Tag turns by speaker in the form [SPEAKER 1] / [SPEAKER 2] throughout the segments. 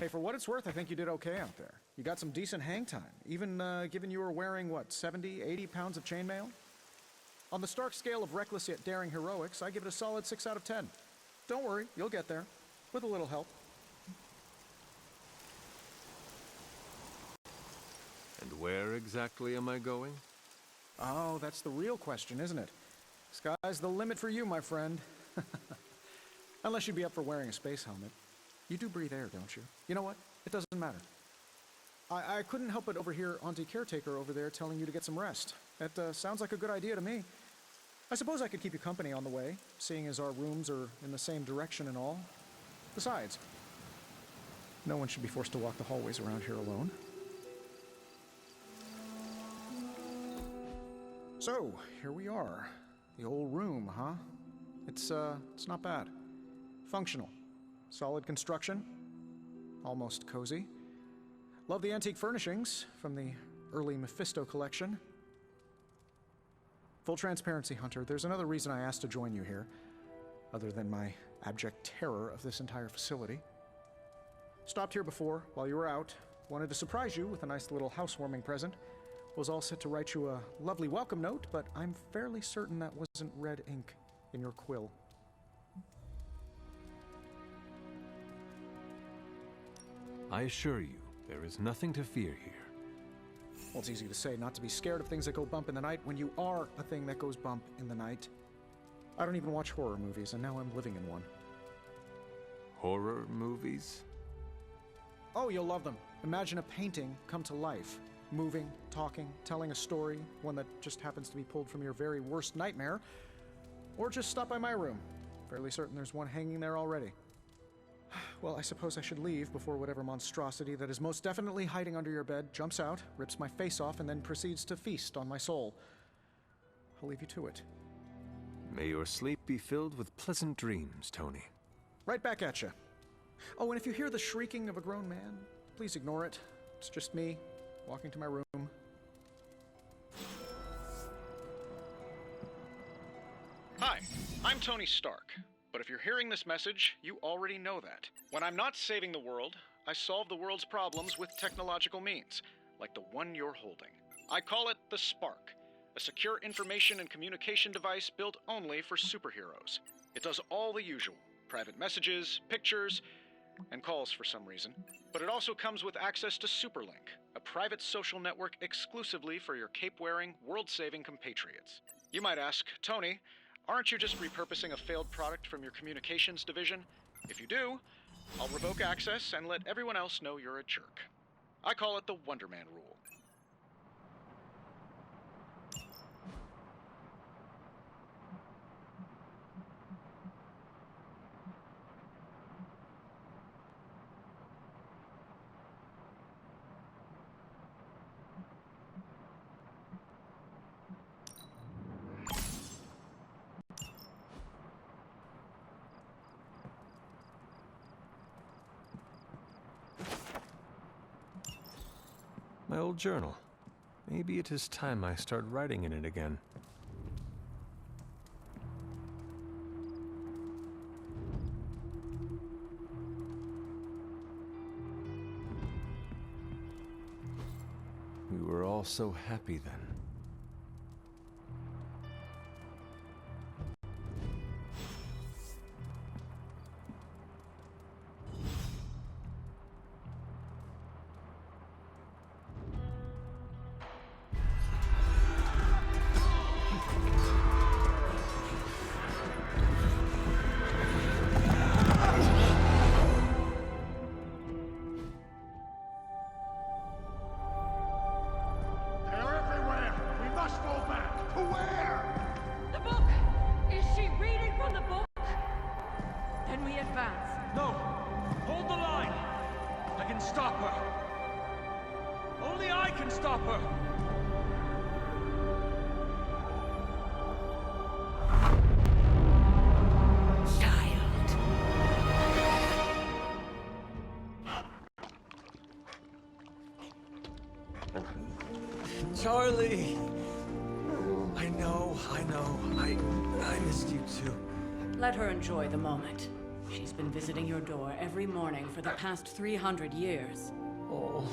[SPEAKER 1] Hey, for what it's worth, I think you did okay out there. You got some decent hang time, even given you were wearing, what, 70, 80 pounds of chainmail? On the Stark scale of reckless yet daring heroics, I give it a solid 6 out of 10. Don't worry, you'll get there, with a little help.
[SPEAKER 2] And where exactly am I going?
[SPEAKER 1] Oh, that's the real question, isn't it? Sky's the limit for you, my friend. Unless you'd be up for wearing a space helmet. You do breathe air, don't you? You know what? It doesn't matter. I couldn't help but overhear Auntie Caretaker over there telling you to get some rest. That sounds like a good idea to me. I suppose I could keep you company on the way, seeing as our rooms are in the same direction and all. Besides, no one should be forced to walk the hallways around here alone. So, here we are. The old room, huh? It's not bad. Functional. Solid construction. Almost cozy. Love the antique furnishings from the early Mephisto collection. Full transparency, Hunter, there's another reason I asked to join you here, other than my abject terror of this entire facility. Stopped here before, while you were out. Wanted to surprise you with a nice little housewarming present. Was all set to write you a lovely welcome note, but I'm fairly certain that wasn't red ink in your quill.
[SPEAKER 2] I assure you, there is nothing to fear here.
[SPEAKER 1] Well, it's easy to say not to be scared of things that go bump in the night when you are a thing that goes bump in the night. I don't even watch horror movies, and now I'm living in one.
[SPEAKER 2] Horror movies?
[SPEAKER 1] Oh, you'll love them. Imagine a painting come to life. Moving, talking, telling a story, one that just happens to be pulled from your very worst nightmare. Or just stop by my room. Fairly certain there's one hanging there already. Well, I suppose I should leave before whatever monstrosity that is most definitely hiding under your bed jumps out, rips my face off, and then proceeds to feast on my soul. I'll leave you to it.
[SPEAKER 2] May your sleep be filled with pleasant dreams, Tony.
[SPEAKER 1] Right back at you. Oh, and if you hear the shrieking of a grown man, please ignore it. It's just me, walking to my room. Hi, I'm Tony Stark. But if you're hearing this message, you already know that. When I'm not saving the world, I solve the world's problems with technological means, like the one you're holding. I call it the Spark, a secure information and communication device built only for superheroes. It does all the usual, private messages, pictures, and calls for some reason. But it also comes with access to Superlink, a private social network exclusively for your cape-wearing, world-saving compatriots. You might ask, Tony, aren't you just repurposing a failed product from your communications division? If you do, I'll revoke access and let everyone else know you're a jerk. I call it the Wonder Man rule.
[SPEAKER 2] My old journal. Maybe it is time I start writing in it again. We were all so happy then.
[SPEAKER 3] Charlie! I know. I missed you too.
[SPEAKER 4] Let her enjoy the moment.
[SPEAKER 3] She's been visiting your door every morning for the past 300 years.
[SPEAKER 2] Oh,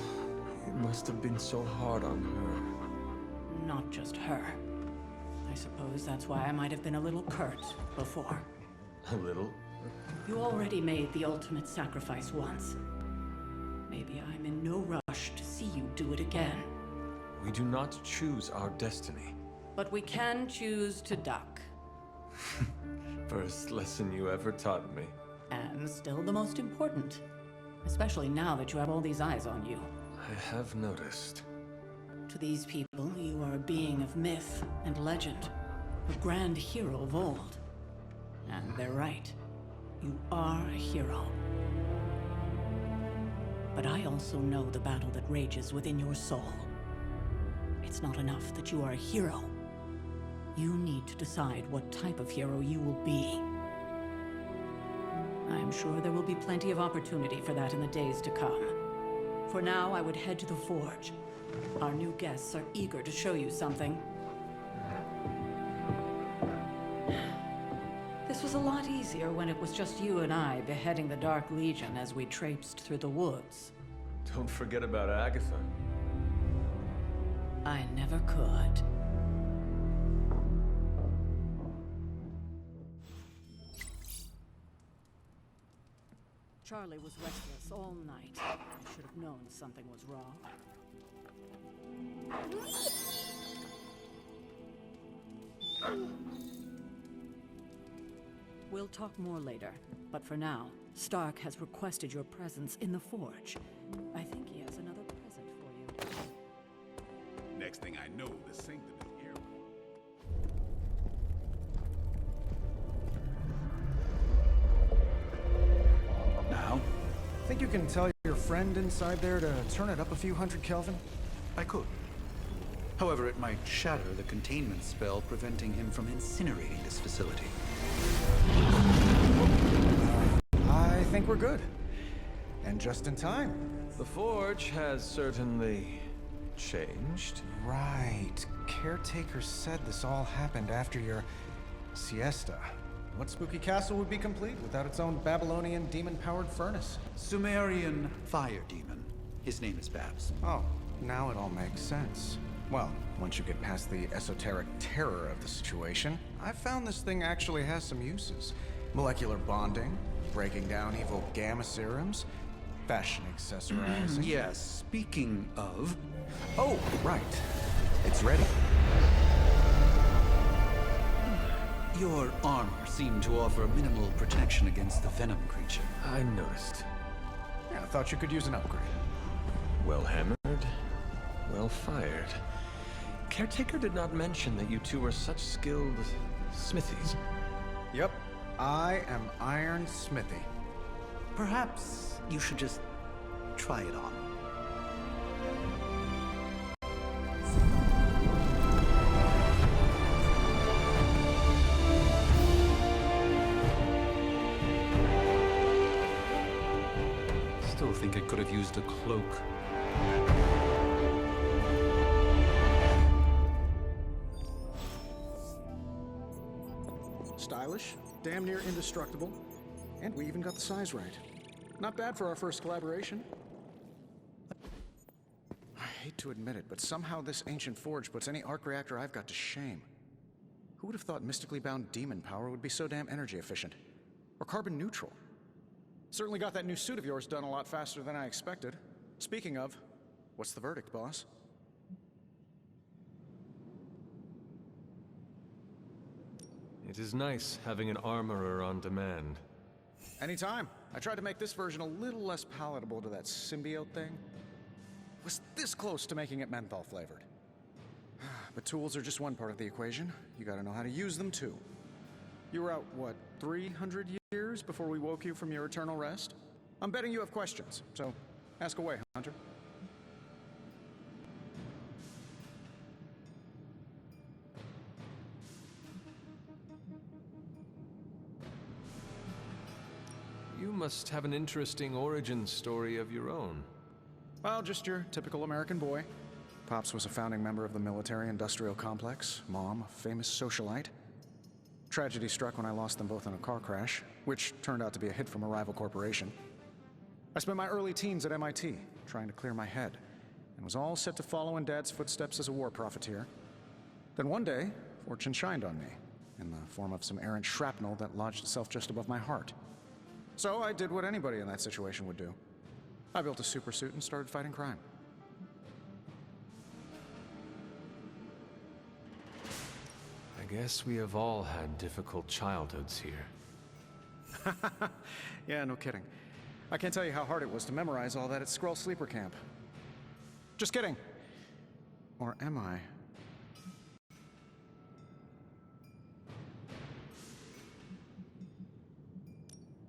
[SPEAKER 2] it must have been so hard on her.
[SPEAKER 3] Not just her. I suppose that's why I might have been a little curt before.
[SPEAKER 2] A little?
[SPEAKER 3] You already made the ultimate sacrifice once. Maybe I'm in no rush to see you do it again.
[SPEAKER 2] We do not choose our destiny.
[SPEAKER 3] But we can choose to duck.
[SPEAKER 2] First lesson you ever taught me.
[SPEAKER 3] And still the most important. Especially now that you have all these eyes on you.
[SPEAKER 2] I have noticed.
[SPEAKER 3] To these people, you are a being of myth and legend. A grand hero of old. And they're right. You are a hero. But I also know the battle that rages within your soul. It's not enough that you are a hero. You need to decide what type of hero you will be. I am sure there will be plenty of opportunity for that in the days to come. For now, I would head to the Forge. Our new guests are eager to show you something. This was a lot easier when it was just you and I beheading the Dark Legion as we traipsed through the woods.
[SPEAKER 2] Don't forget about Agatha.
[SPEAKER 3] I never could. Charlie was restless all night. I should have known something was wrong. We'll talk more later, but for now, Stark has requested your presence in the Forge. I think he has another present for you.
[SPEAKER 4] Next thing I know, the Sanctum is here. Now?
[SPEAKER 5] Think you can tell your friend inside there to turn it up a few hundred Kelvin?
[SPEAKER 4] I could. However, it might shatter the containment spell preventing him from incinerating this facility.
[SPEAKER 5] I think we're good. And just in time.
[SPEAKER 2] The Forge has certainly changed.
[SPEAKER 5] Right. Caretaker said this all happened after your siesta. What spooky castle would be complete without its own Babylonian demon-powered furnace?
[SPEAKER 4] Sumerian fire demon. His name is Babs.
[SPEAKER 5] Oh, now it all makes sense. Well, once you get past the esoteric terror of the situation, I've found this thing actually has some uses. Molecular bonding, breaking down evil gamma serums, fashion accessorizing.
[SPEAKER 4] Yes, speaking of...
[SPEAKER 5] Oh, right. It's ready.
[SPEAKER 4] Your armor seemed to offer minimal protection against the venom creature.
[SPEAKER 2] I noticed.
[SPEAKER 5] Yeah, I thought you could use an upgrade.
[SPEAKER 2] Well hammered, well fired. Caretaker did not mention that you two were such skilled smithies.
[SPEAKER 5] Yep, I am Iron Smithy.
[SPEAKER 4] Perhaps you should just try it on. Still think it could have used a cloak.
[SPEAKER 1] Stylish, damn near indestructible, and we even got the size right. Not bad for our first collaboration. I hate to admit it, but somehow this ancient forge puts any arc reactor I've got to shame. Who would have thought mystically bound demon power would be so damn energy efficient? Or carbon neutral? Certainly got that new suit of yours done a lot faster than I expected. Speaking of, what's the verdict, boss?
[SPEAKER 2] It is nice having an armorer on demand.
[SPEAKER 1] Anytime. I tried to make this version a little less palatable to that symbiote thing. Was this close to making it menthol flavored. But tools are just one part of the equation. You gotta know how to use them too. You were out, what, 300 years before we woke you from your eternal rest? I'm betting you have questions, so ask away, Hunter.
[SPEAKER 2] You must have an interesting origin story of your own.
[SPEAKER 1] Well, just your typical American boy. Pops was a founding member of the military-industrial complex. Mom, a famous socialite.
[SPEAKER 5] Tragedy struck when I lost them both in a car crash, which turned out to be a hit from a rival corporation. I spent my early teens at MIT, trying to clear my head, and was all set to follow in Dad's footsteps as a war profiteer. Then one day, fortune shined on me, in the form of some errant shrapnel that lodged itself just above my heart. So I did what anybody in that situation would do. I built a supersuit and started fighting crime.
[SPEAKER 2] I guess we have all had difficult childhoods here.
[SPEAKER 5] Yeah, no kidding. I can't tell you how hard it was to memorize all that at Skrull Sleeper Camp. Just kidding. Or am I?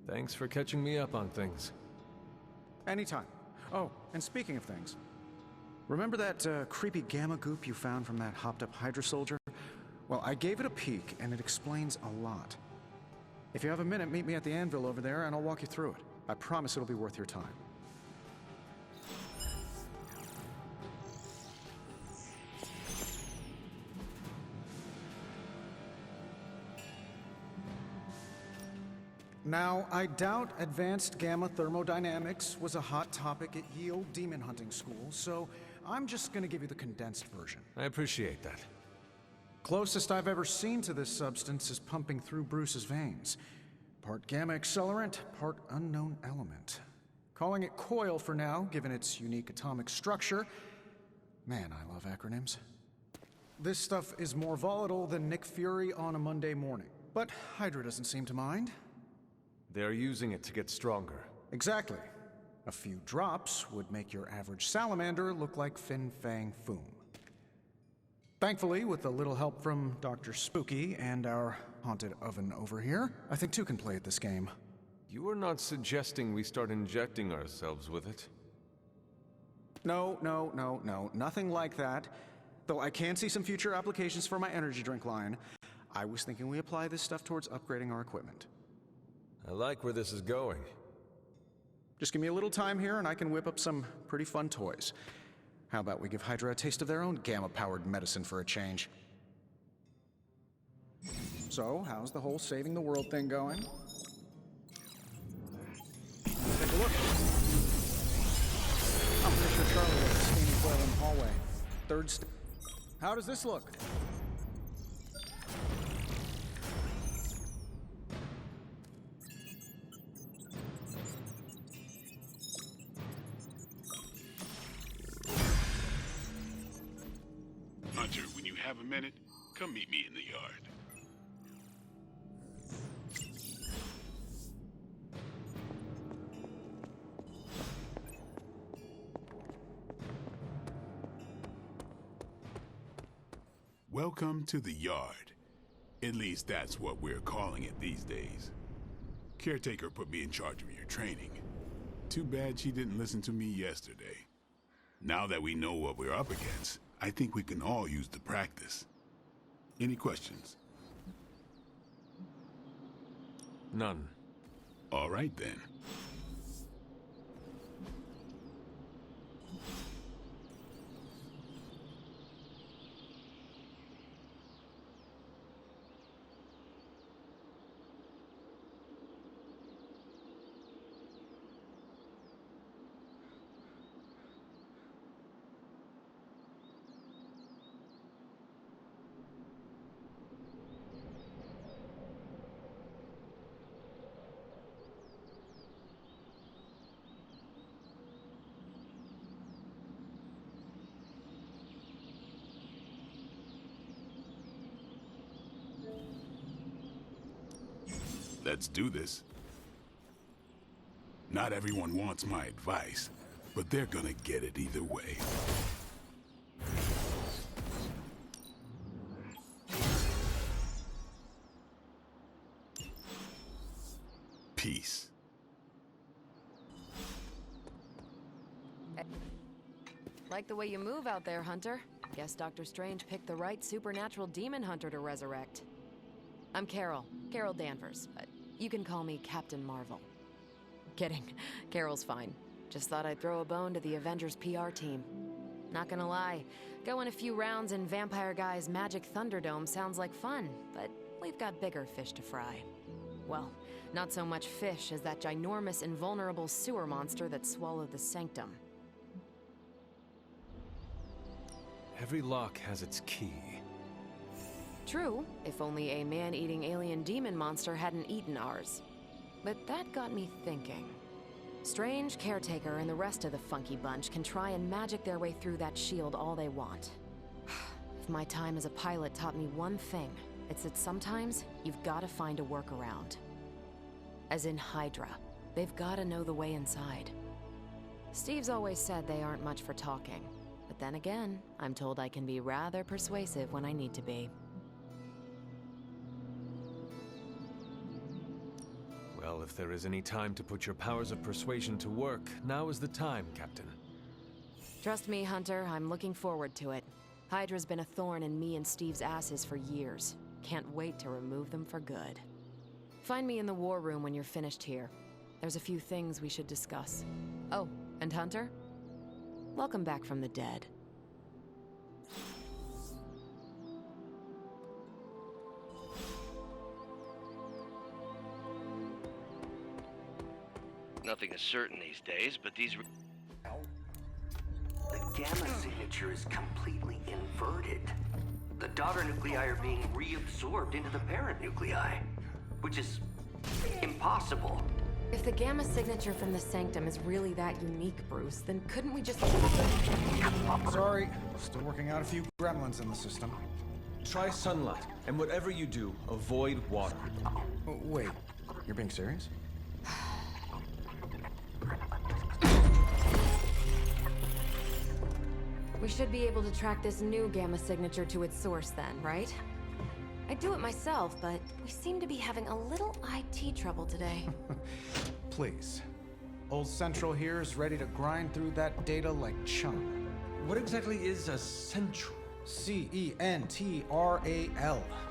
[SPEAKER 2] Thanks for catching me up on things.
[SPEAKER 5] Anytime. Oh, and speaking of things, remember that creepy gamma goop you found from that hopped-up Hydra soldier? Well, I gave it a peek, and it explains a lot. If you have a minute, meet me at the anvil over there, and I'll walk you through it. I promise it'll be worth your time. Now, I doubt advanced gamma thermodynamics was a hot topic at Yield Demon Hunting School, so I'm just gonna give you the condensed version.
[SPEAKER 2] I appreciate that.
[SPEAKER 5] Closest I've ever seen to this substance is pumping through Bruce's veins. Part gamma accelerant, part unknown element. Calling it coil for now, given its unique atomic structure. Man, I love acronyms. This stuff is more volatile than Nick Fury on a Monday morning. But Hydra doesn't seem to mind.
[SPEAKER 2] They're using it to get stronger.
[SPEAKER 5] Exactly. A few drops would make your average salamander look like Fin Fang Foom. Thankfully, with a little help from Dr. Spooky and our haunted oven over here, I think two can play at this game.
[SPEAKER 2] You are not suggesting we start injecting ourselves with it?
[SPEAKER 5] No, nothing like that. Though I can see some future applications for my energy drink line. I was thinking we apply this stuff towards upgrading our equipment.
[SPEAKER 2] I like where this is going.
[SPEAKER 5] Just give me a little time here and I can whip up some pretty fun toys. How about we give Hydra a taste of their own gamma-powered medicine for a change? So, how's the whole saving the world thing going? Take a look. I'm pretty sure Charlie has a steaming coil in the hallway. How does this look?
[SPEAKER 6] Hunter, when you have a minute, come meet me in the yard. Welcome to the yard. At least that's what we're calling it these days. Caretaker put me in charge of your training. Too bad she didn't listen to me yesterday. Now that we know what we're up against, I think we can all use the practice. Any questions?
[SPEAKER 2] None.
[SPEAKER 6] All right then. Let's do this. Not everyone wants my advice, but they're gonna get it either way. Peace.
[SPEAKER 7] Like the way you move out there, Hunter. Guess Dr. Strange picked the right supernatural demon hunter to resurrect. I'm Carol Danvers, but you can call me Captain Marvel. Kidding, Carol's fine. Just thought I'd throw a bone to the Avengers PR team. Not gonna lie, going a few rounds in Vampire Guy's Magic Thunderdome sounds like fun, but we've got bigger fish to fry. Well, not so much fish as that ginormous, invulnerable sewer monster that swallowed the Sanctum.
[SPEAKER 2] Every lock has its key.
[SPEAKER 7] True, if only a man-eating alien demon monster hadn't eaten ours. But that got me thinking. Strange, Caretaker, and the rest of the funky bunch can try and magic their way through that shield all they want. If my time as a pilot taught me one thing, it's that sometimes you've gotta find a workaround. As in Hydra, they've gotta know the way inside. Steve's always said they aren't much for talking, but then again, I'm told I can be rather persuasive when I need to be.
[SPEAKER 2] Well, if there is any time to put your powers of persuasion to work, now is the time, Captain.
[SPEAKER 7] Trust me, Hunter, I'm looking forward to it. Hydra's been a thorn in me and Steve's asses for years. Can't wait to remove them for good. Find me in the war room when you're finished here. There's a few things we should discuss. Oh, and Hunter? Welcome back from the dead.
[SPEAKER 8] Nothing is certain these days, but these...
[SPEAKER 9] The gamma signature is completely inverted. The daughter nuclei are being reabsorbed into the parent nuclei, which is impossible.
[SPEAKER 7] If the gamma signature from the Sanctum is really that unique, Bruce, then couldn't we just...
[SPEAKER 5] Sorry, still working out a few gremlins in the system.
[SPEAKER 2] Try sunlight, and whatever you do, avoid water.
[SPEAKER 5] Oh, wait, you're being serious?
[SPEAKER 7] We should be able to track this new gamma signature to its source then, right? I'd do it myself, but we seem to be having a little IT trouble today.
[SPEAKER 5] Please. Old Central here is ready to grind through that data like chum.
[SPEAKER 2] What exactly is a central?
[SPEAKER 5] CENTRAL.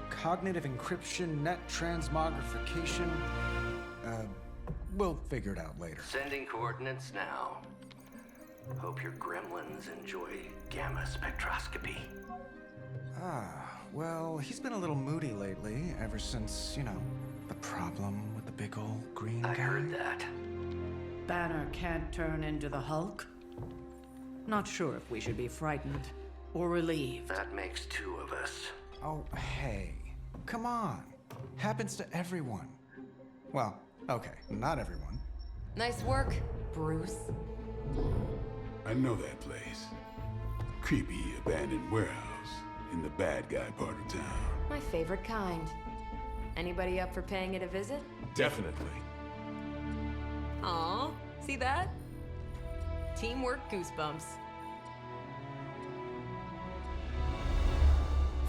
[SPEAKER 5] Cognitive encryption, net transmogrification. We'll figure it out later.
[SPEAKER 9] Sending coordinates now. Hope your gremlins enjoy gamma spectroscopy.
[SPEAKER 5] Well, he's been a little moody lately, ever since, you know, the problem with the big old green guy.
[SPEAKER 9] I heard that.
[SPEAKER 3] Banner can't turn into the Hulk? Not sure if we should be frightened or relieved.
[SPEAKER 9] That makes two of us.
[SPEAKER 5] Oh, hey. Come on. Happens to everyone. Well, okay, not everyone.
[SPEAKER 7] Nice work, Bruce.
[SPEAKER 6] I know that place. Creepy, abandoned warehouse in the bad guy part of town.
[SPEAKER 7] My favorite kind. Anybody up for paying it a visit?
[SPEAKER 2] Definitely.
[SPEAKER 7] Aw, see that? Teamwork goosebumps.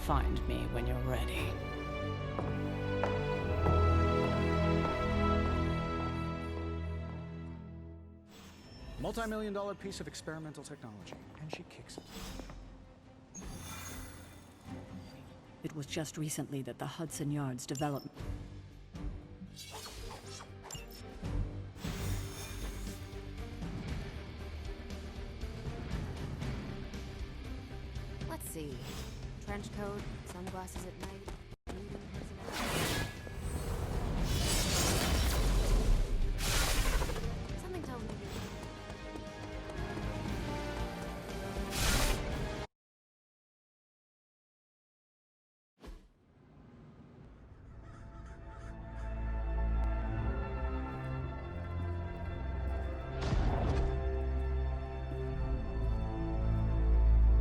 [SPEAKER 3] Find me when you're ready.
[SPEAKER 4] Multi-million-dollar piece of experimental technology, and she kicks it.
[SPEAKER 3] It was just recently that the Hudson Yards developed.
[SPEAKER 7] Let's see. Trench coat, sunglasses at night, brooding personality. Something tells me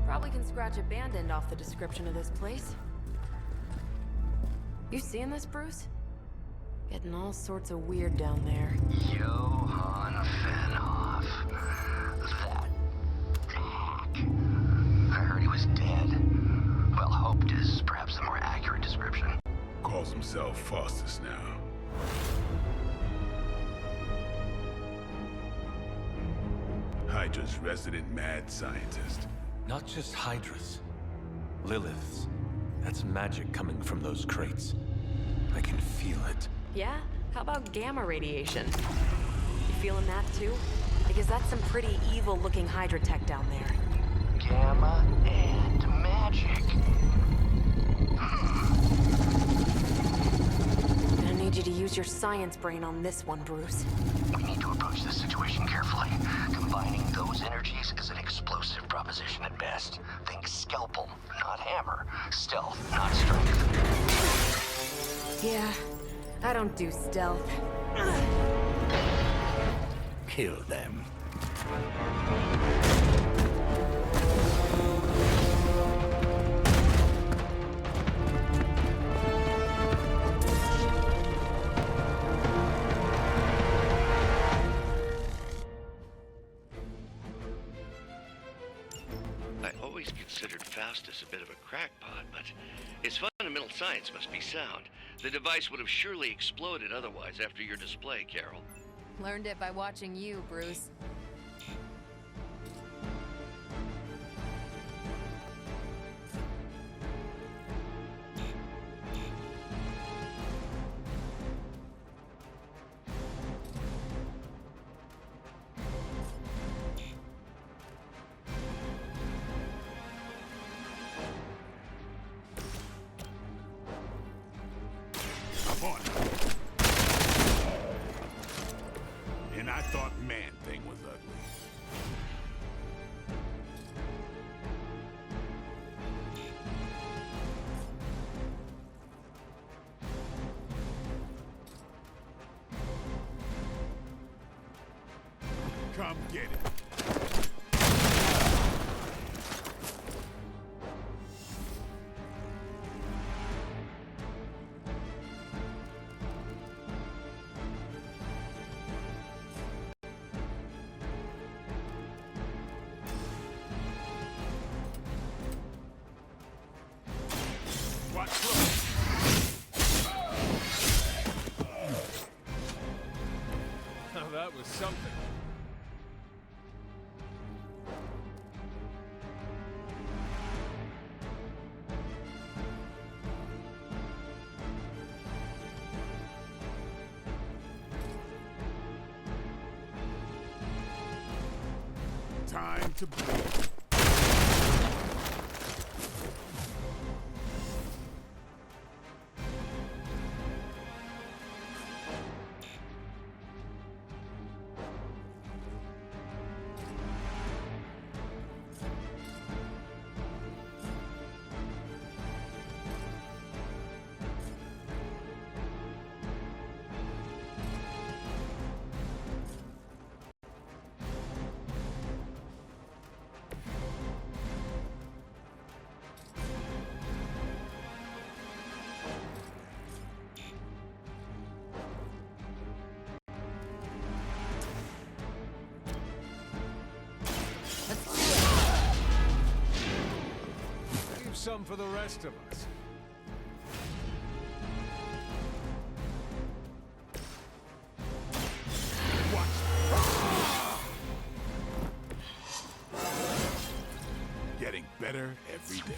[SPEAKER 7] probably can scratch abandoned off the description of this place. You seeing this, Bruce? Getting all sorts of weird down there.
[SPEAKER 9] Johann Fenhoff. That hack. I heard he was dead. Well, hoped is perhaps the more accurate description.
[SPEAKER 6] Calls himself Faustus now. Hydra's resident mad scientist.
[SPEAKER 2] Not just Hydras. Liliths. That's magic coming from those crates. I can feel it.
[SPEAKER 7] Yeah? How about gamma radiation? You feeling that too? Because that's some pretty evil-looking Hydra tech down there.
[SPEAKER 9] Gamma and magic.
[SPEAKER 7] need you to use your science brain on this one, Bruce.
[SPEAKER 9] We need to approach this situation carefully. Combining those energies is an explosive proposition at best. Think scalpel, not hammer. Stealth, not strength.
[SPEAKER 7] Yeah, I don't do stealth.
[SPEAKER 9] Kill them.
[SPEAKER 8] I always considered Faustus a bit of a crackpot, but his fundamental science must be sound. The device would have surely exploded otherwise after your display, Carol.
[SPEAKER 7] Learned it by watching you, Bruce.
[SPEAKER 6] I'm on it. And I thought Man-Thing was ugly. Come get it. Watch close.
[SPEAKER 2] Now that was something.
[SPEAKER 6] Time to bleed.
[SPEAKER 2] Leave some for the rest of us.
[SPEAKER 6] Getting better every day.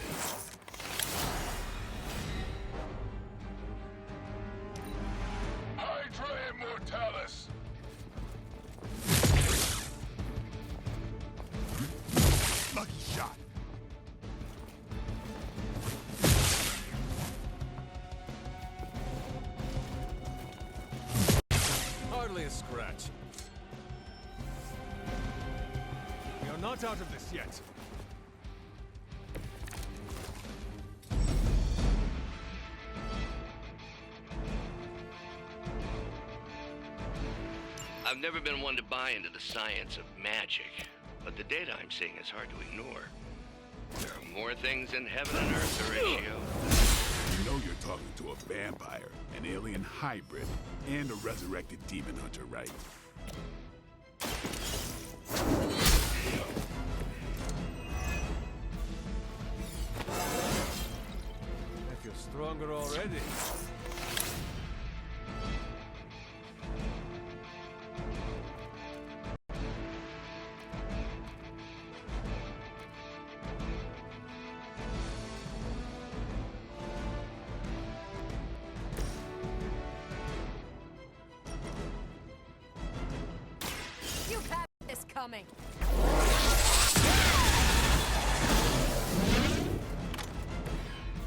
[SPEAKER 6] Hydra Immortalis! Lucky shot.
[SPEAKER 2] Hardly a scratch. You're not out of this yet.
[SPEAKER 8] I've never been one to buy into the science of magic, but the data I'm seeing is hard to ignore. There are more things in heaven and earth, Horatio.
[SPEAKER 6] You know you're talking to a vampire, an alien hybrid, and a resurrected demon hunter, right?
[SPEAKER 2] I feel stronger already.
[SPEAKER 7] You've had this coming.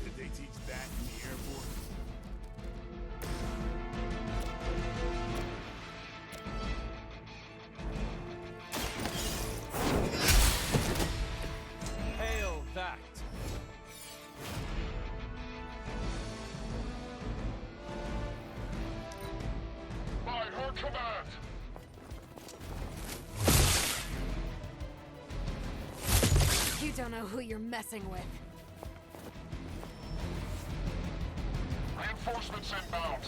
[SPEAKER 6] Did they teach that in the Air Force?
[SPEAKER 7] don't know who you're messing with.
[SPEAKER 10] Reinforcements inbound.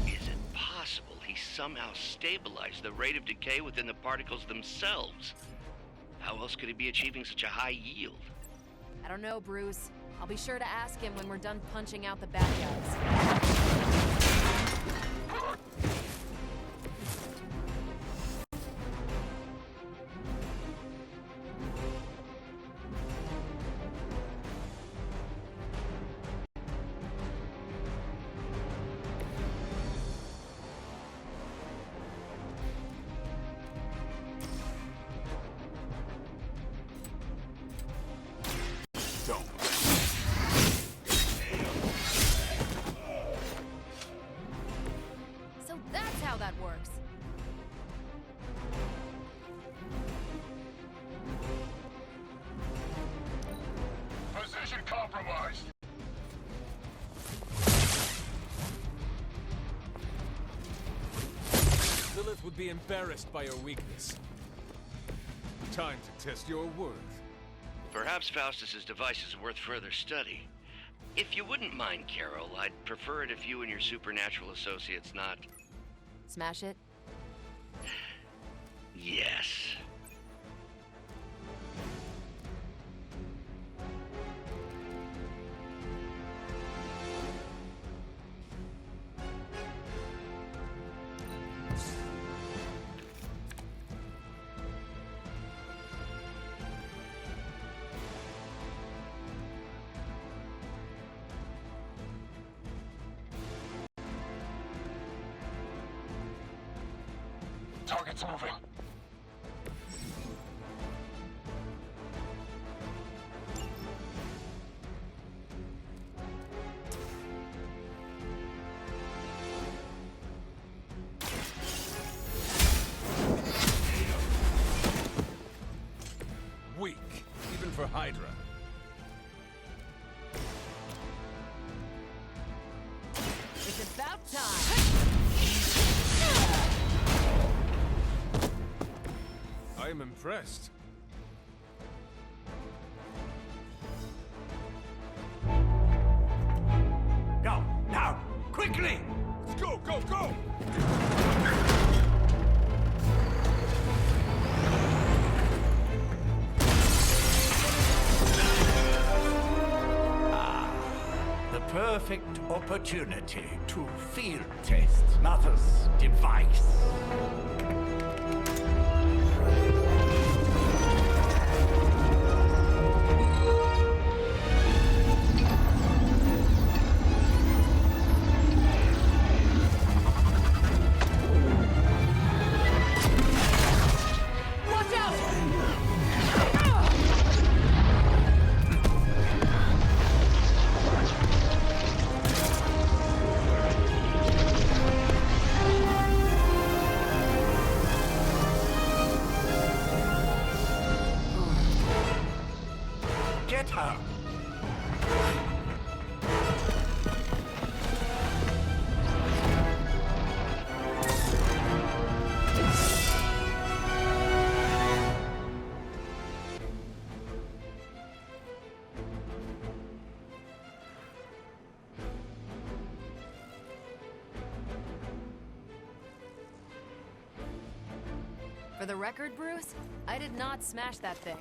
[SPEAKER 8] Is it possible he somehow stabilized the rate of decay within the particles themselves? How else could he be achieving such a high yield?
[SPEAKER 7] I don't know, Bruce. I'll be sure to ask him when we're done punching out the bad guys.
[SPEAKER 6] Don't.
[SPEAKER 7] So that's how that works.
[SPEAKER 10] Position compromised.
[SPEAKER 11] Lilith would be embarrassed by your weakness. Time to test your worth.
[SPEAKER 8] Perhaps Faustus's device is worth further study. If you wouldn't mind, Carol, I'd prefer it if you and your supernatural associates not...
[SPEAKER 7] Smash it?
[SPEAKER 8] Yes.
[SPEAKER 10] Target's moving.
[SPEAKER 11] Weak, even for Hydra.
[SPEAKER 7] It's about time!
[SPEAKER 11] I am impressed.
[SPEAKER 10] Go, now, quickly!
[SPEAKER 11] Let's go, go, go!
[SPEAKER 10] The perfect opportunity to field test Mother's device.
[SPEAKER 7] Watch out!
[SPEAKER 10] Get her!
[SPEAKER 7] For the record, Bruce, I did not smash that thing.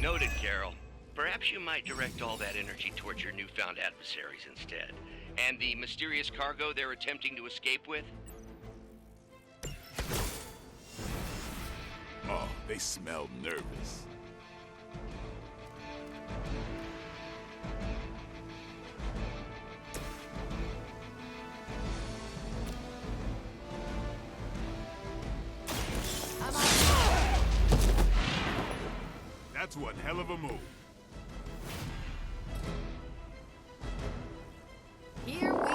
[SPEAKER 8] Noted, Carol. Perhaps you might direct all that energy towards your newfound adversaries instead. And the mysterious cargo they're attempting to escape with?
[SPEAKER 6] Oh, they smell nervous.
[SPEAKER 7] I'm on.
[SPEAKER 6] That's one hell of a move.
[SPEAKER 7] Here we go.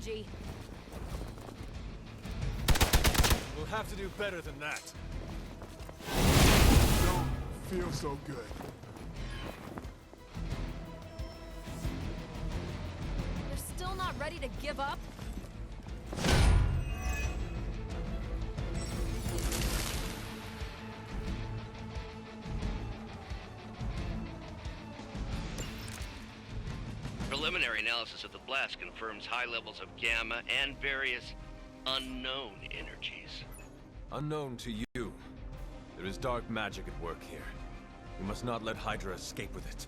[SPEAKER 7] energy.
[SPEAKER 11] We'll have to do better than that.
[SPEAKER 6] Don't feel so good.
[SPEAKER 7] You're still not ready to give up?
[SPEAKER 8] Preliminary analysis of the blast confirms high levels of gamma and various unknown energies.
[SPEAKER 2] Unknown to you. There is dark magic at work here. We must not let Hydra escape with it.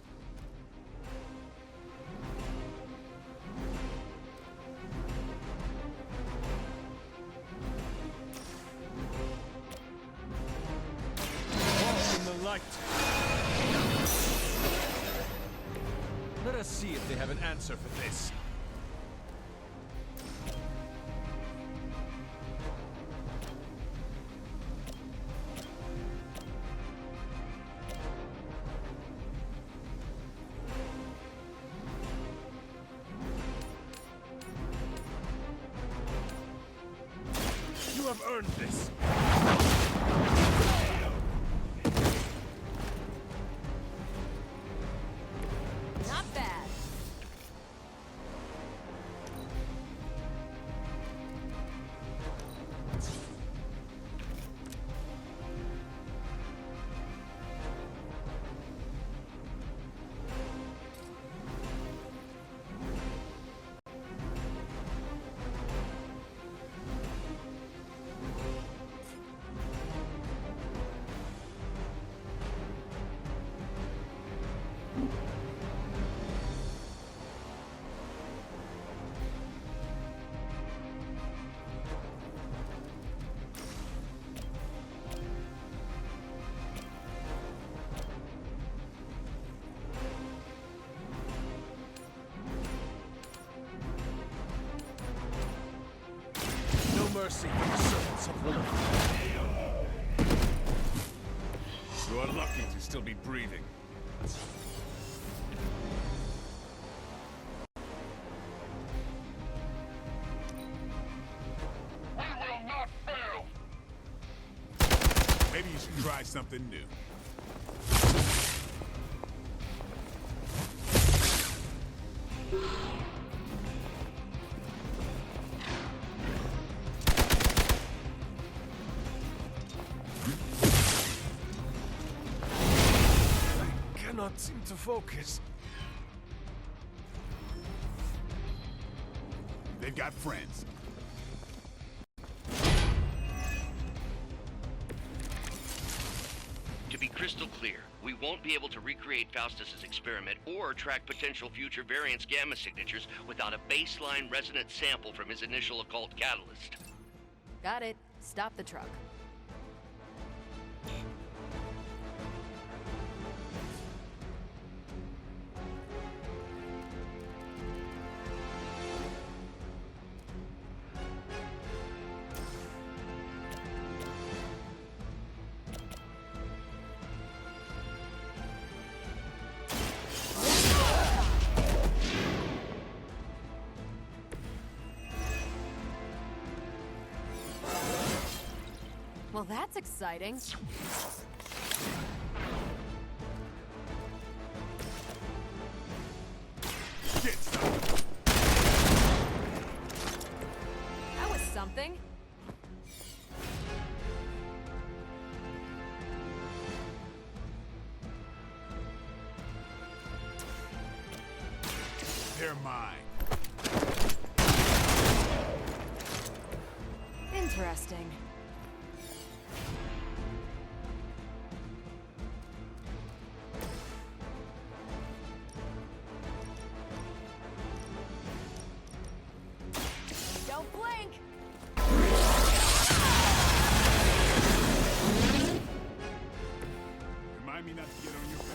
[SPEAKER 11] Walk in the light. Let us see if they have an answer for this. You have earned this.
[SPEAKER 7] Not bad.
[SPEAKER 11] Mercy for the servants of Lilith. You are lucky to still be breathing.
[SPEAKER 10] We will not fail!
[SPEAKER 6] Maybe you should try something new.
[SPEAKER 11] Cannot seem to focus.
[SPEAKER 6] They've got friends.
[SPEAKER 8] To be crystal clear, we won't be able to recreate Faustus's experiment or track potential future variance gamma signatures without a baseline resonant sample from his initial occult catalyst.
[SPEAKER 7] Got it. Stop the truck. Well, that's exciting.
[SPEAKER 6] Get some.
[SPEAKER 7] That was something.
[SPEAKER 6] They're mine.
[SPEAKER 7] Interesting. Don't blink!
[SPEAKER 6] Remind me not to get on your back.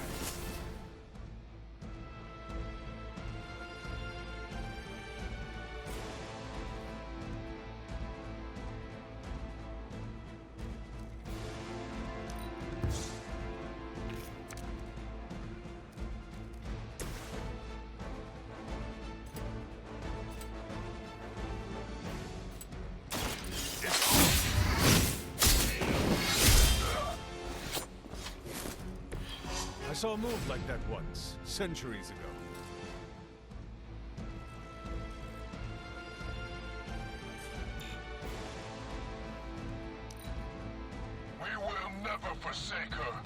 [SPEAKER 11] saw a move like that once, centuries ago.
[SPEAKER 10] We will never forsake her.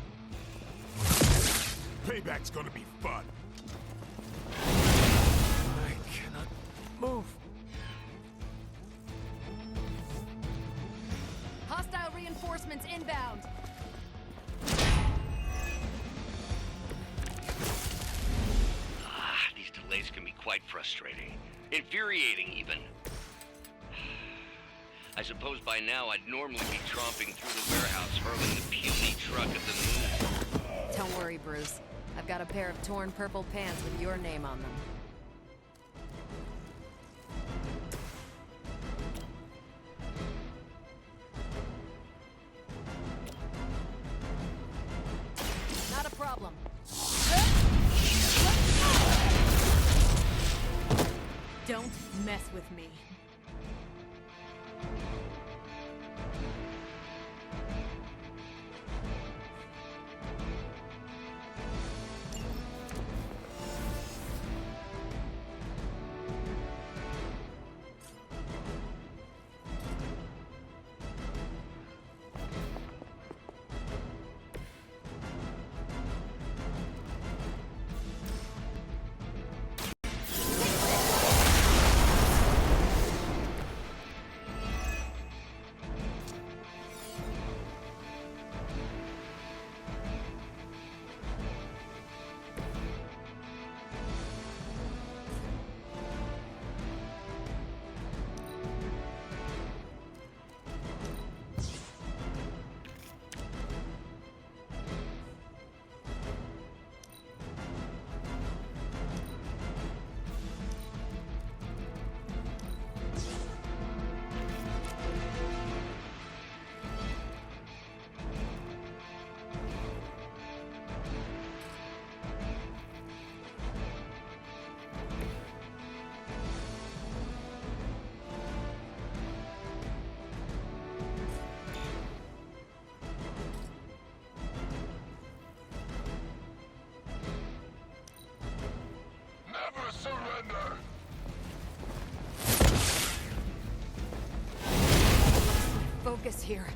[SPEAKER 6] Payback's gonna be fun.
[SPEAKER 11] I cannot move.
[SPEAKER 7] Hostile reinforcements inbound.
[SPEAKER 8] These delays can be quite frustrating. Infuriating, even. I suppose by now I'd normally be tromping through the warehouse hurling the puny truck at the moon.
[SPEAKER 7] Don't worry, Bruce. I've got a pair of torn purple pants with your name on them. Not a problem. Don't mess with me.
[SPEAKER 10] Never surrender.
[SPEAKER 7] Focus here.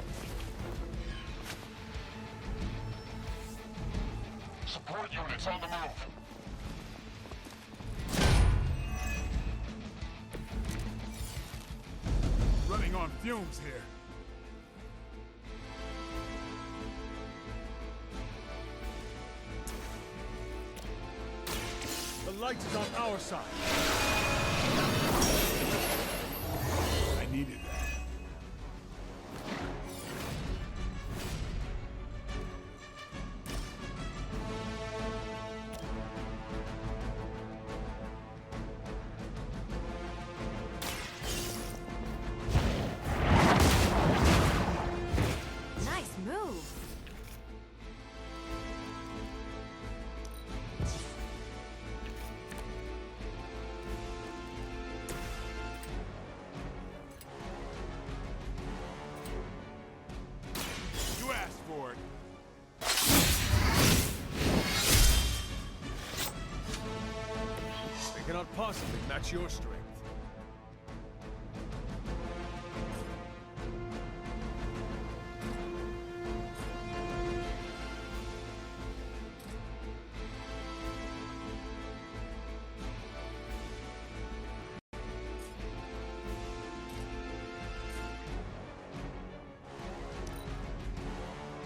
[SPEAKER 10] Support units on the move.
[SPEAKER 6] Running on fumes here.
[SPEAKER 11] The light is on our side.
[SPEAKER 6] I needed that.
[SPEAKER 7] Nice move.
[SPEAKER 6] You asked for it.
[SPEAKER 11] They cannot possibly match your strength.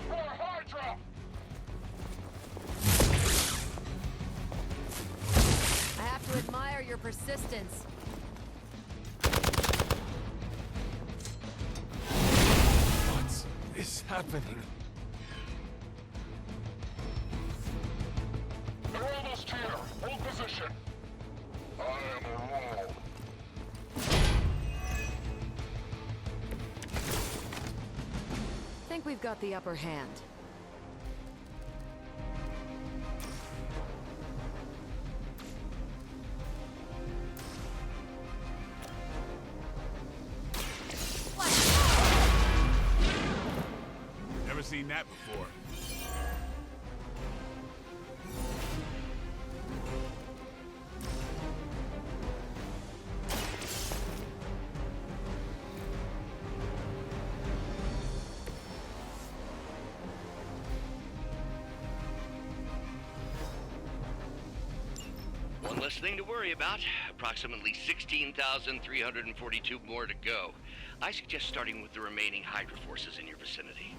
[SPEAKER 10] For Hydra!
[SPEAKER 7] I have to admire your persistence.
[SPEAKER 11] What is happening?
[SPEAKER 10] They're almost here. Hold position. I am a roll.
[SPEAKER 7] Think we've got the upper hand.
[SPEAKER 6] Never seen that before.
[SPEAKER 8] One less thing to worry about. Approximately 16,342 more to go. I suggest starting with the remaining Hydra forces in your vicinity.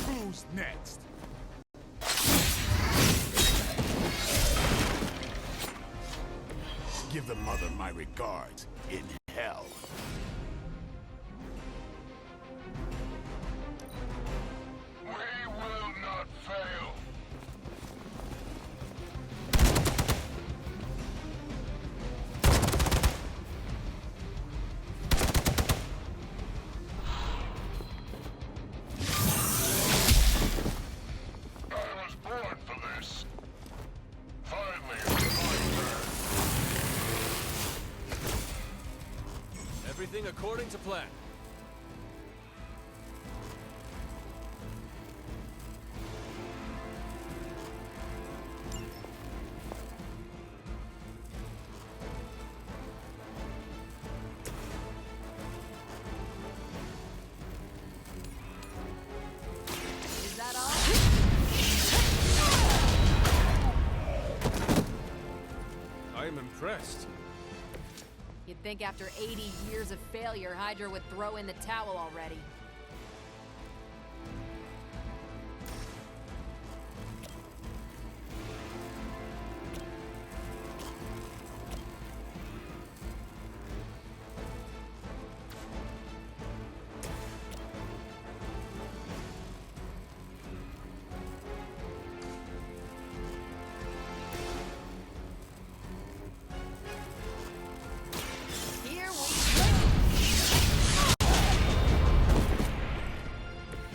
[SPEAKER 6] Who's next? Give the mother my regards in hell.
[SPEAKER 10] We will not fail. I was born for this. Finally, it's my turn.
[SPEAKER 11] Everything according to plan.
[SPEAKER 7] Is that all?
[SPEAKER 11] I am impressed.
[SPEAKER 7] You'd think after 80 years of failure, Hydra would throw in the towel already. Here we go!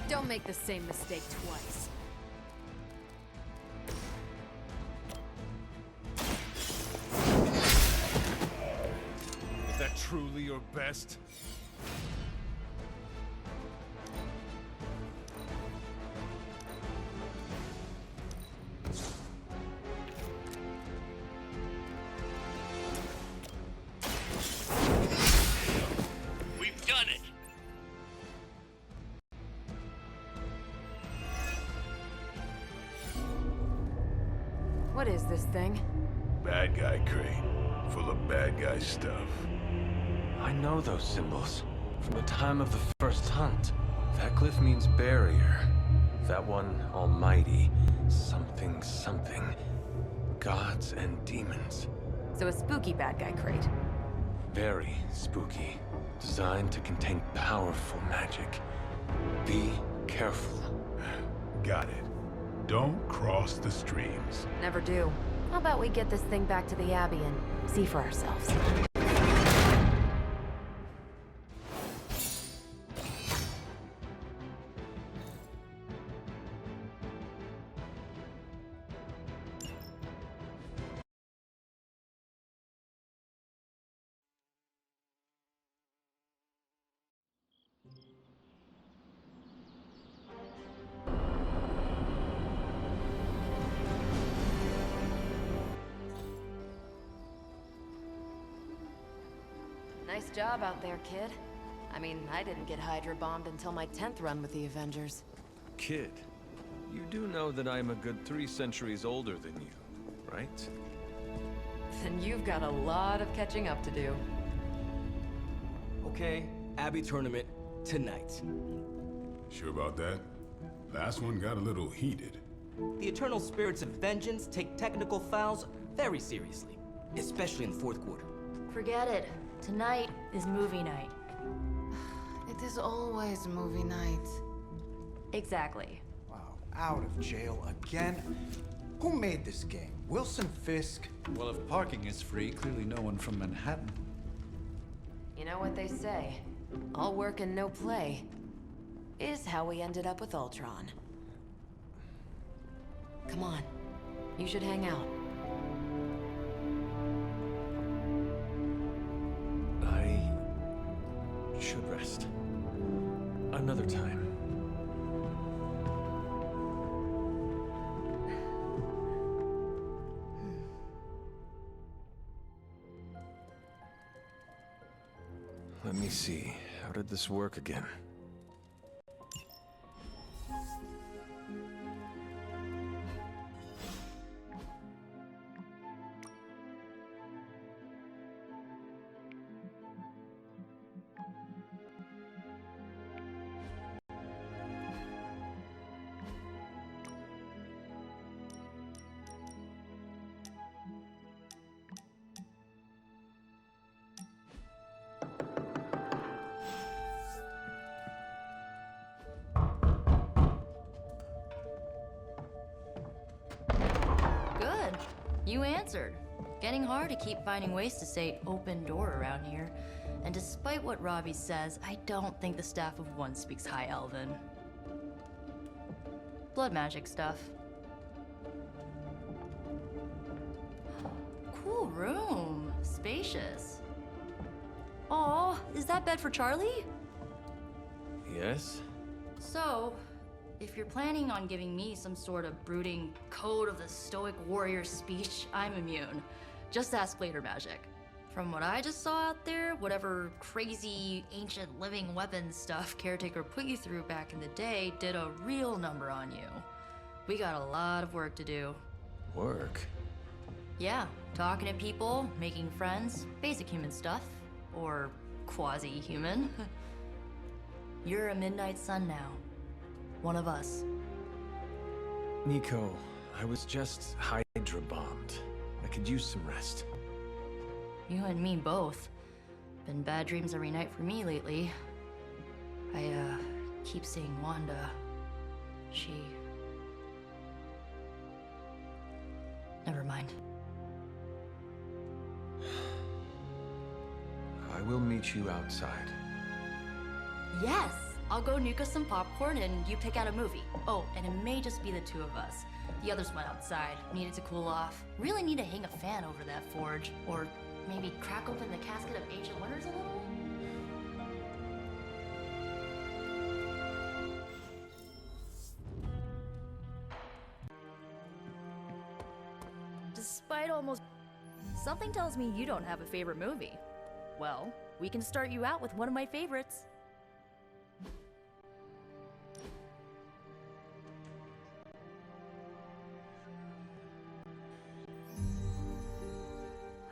[SPEAKER 7] Don't make the same mistake twice.
[SPEAKER 11] Is that truly your best?
[SPEAKER 8] We've done it!
[SPEAKER 7] What is this thing?
[SPEAKER 6] Bad guy crate, full of bad guy stuff.
[SPEAKER 2] I know those symbols from the time of the first hunt. That glyph means barrier. That one, almighty. Something, something. Gods and demons.
[SPEAKER 7] So a spooky bad guy crate.
[SPEAKER 2] Very spooky. Designed to contain powerful magic. Be careful.
[SPEAKER 6] Got it. Don't cross the streams.
[SPEAKER 7] Never do. How about we get this thing back to the Abbey and see for ourselves? Nice job out there, kid. I mean, I didn't get Hydra bombed until my 10th run with the Avengers.
[SPEAKER 2] Kid, you do know that I'm a good 3 centuries older than you, right?
[SPEAKER 7] Then you've got a lot of catching up to do.
[SPEAKER 12] Okay, Abbey tournament tonight.
[SPEAKER 6] Sure about that? Last one got a little heated.
[SPEAKER 12] The eternal spirits of vengeance take technical fouls very seriously, especially in the fourth quarter.
[SPEAKER 13] Forget it. Tonight is movie night.
[SPEAKER 7] It is always movie night.
[SPEAKER 13] Exactly.
[SPEAKER 5] Wow, out of jail again? Who made this game? Wilson Fisk?
[SPEAKER 4] Well, if parking is free, clearly no one from Manhattan.
[SPEAKER 7] You know what they say? All work and no play is how we ended up with Ultron. Come on. You should hang out.
[SPEAKER 2] I should rest. Another time. Let me see. How did this work again?
[SPEAKER 13] Good. You answered. Getting hard to keep finding ways to say open door around here. And despite what Robbie says, I don't think the staff of one speaks High Elven. Blood magic stuff. Cool room. Spacious. Aw, is that bed for Charlie?
[SPEAKER 2] Yes?
[SPEAKER 13] So, if you're planning on giving me some sort of brooding code of the stoic warrior speech, I'm immune. Just ask later, Magik. From what I just saw out there, whatever crazy ancient living weapons stuff Caretaker put you through back in the day did a real number on you. We got a lot of work to do.
[SPEAKER 2] Work?
[SPEAKER 13] Yeah, talking to people, making friends, basic human stuff. Or quasi-human. You're a Midnight Sun now. One of us.
[SPEAKER 2] Nico, I was just Hydra bombed. I could use some rest.
[SPEAKER 13] You and me both. Been bad dreams every night for me lately. I, keep seeing Wanda. She... Never mind.
[SPEAKER 2] I will meet you outside.
[SPEAKER 13] Yes! I'll go nuke us some popcorn and you pick out a movie. Oh, and it may just be the two of us. The others went outside, needed to cool off. Really need to hang a fan over that forge. Or maybe crack open the casket of ancient wonders a little?
[SPEAKER 14] Despite almost... Something tells me you don't have a favorite movie. Well, we can start you out with one of my favorites.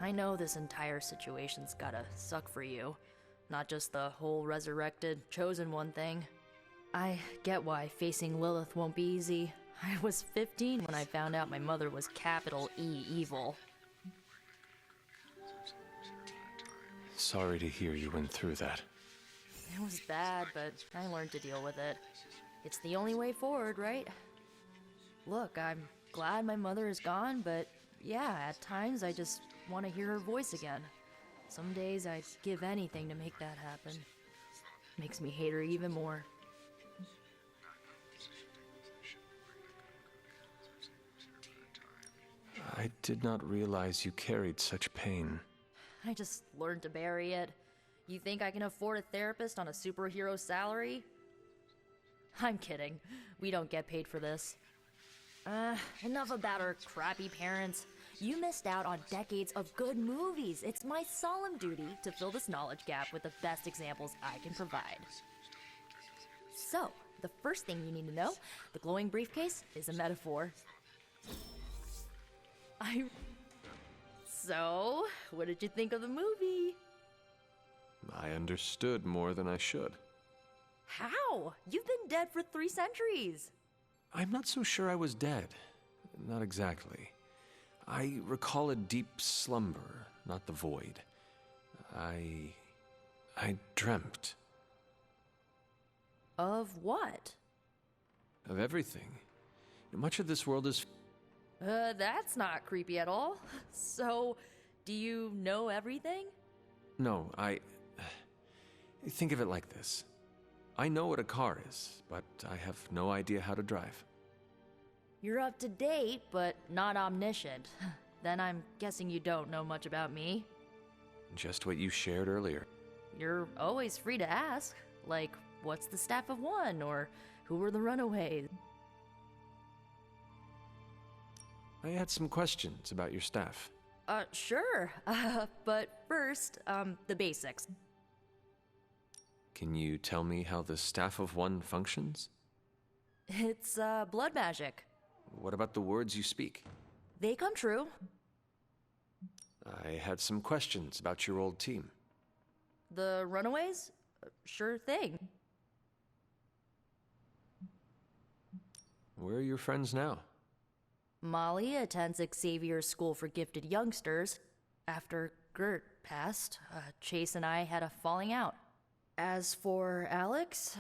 [SPEAKER 14] I know this entire situation's gotta suck for you. Not just the whole resurrected, chosen one thing. I get why facing Lilith won't be easy. I was 15 when I found out my mother was capital E evil.
[SPEAKER 2] Sorry to hear you went through that.
[SPEAKER 14] It was bad, but I learned to deal with it. It's the only way forward, right? Look, I'm glad my mother is gone, but yeah, at times I just want to hear her voice again. Some days I'd give anything to make that happen. Makes me hate her even more.
[SPEAKER 2] I did not realize you carried such pain.
[SPEAKER 14] I just learned to bury it. You think I can afford a therapist on a superhero salary? I'm kidding. We don't get paid for this. Enough about our crappy parents. You missed out on decades of good movies. It's my solemn duty to fill this knowledge gap with the best examples I can provide. So, the first thing you need to know, the glowing briefcase is a metaphor. So, what did you think of the movie?
[SPEAKER 2] I understood more than I should.
[SPEAKER 14] How? You've been dead for 3 centuries.
[SPEAKER 2] I'm not so sure I was dead. Not exactly. I recall a deep slumber, not the void. I dreamt.
[SPEAKER 14] Of what?
[SPEAKER 2] Of everything. Much of this world is...
[SPEAKER 14] That's not creepy at all. So, do you know everything?
[SPEAKER 2] No, think of it like this. I know what a car is, but I have no idea how to drive.
[SPEAKER 14] You're up to date, but not omniscient. Then I'm guessing you don't know much about me.
[SPEAKER 2] Just what you shared earlier.
[SPEAKER 14] You're always free to ask. Like, what's the staff of one? Or who were the runaways?
[SPEAKER 2] I had some questions about your staff.
[SPEAKER 14] Sure. But first, the basics.
[SPEAKER 2] Can you tell me how the Staff of One functions?
[SPEAKER 14] It's, blood magic.
[SPEAKER 2] What about the words you speak?
[SPEAKER 14] They come true.
[SPEAKER 2] I had some questions about your old team.
[SPEAKER 14] The Runaways? Sure thing.
[SPEAKER 2] Where are your friends now?
[SPEAKER 14] Molly attends Xavier's School for Gifted Youngsters. After Gert passed, Chase and I had a falling out. As for Alex,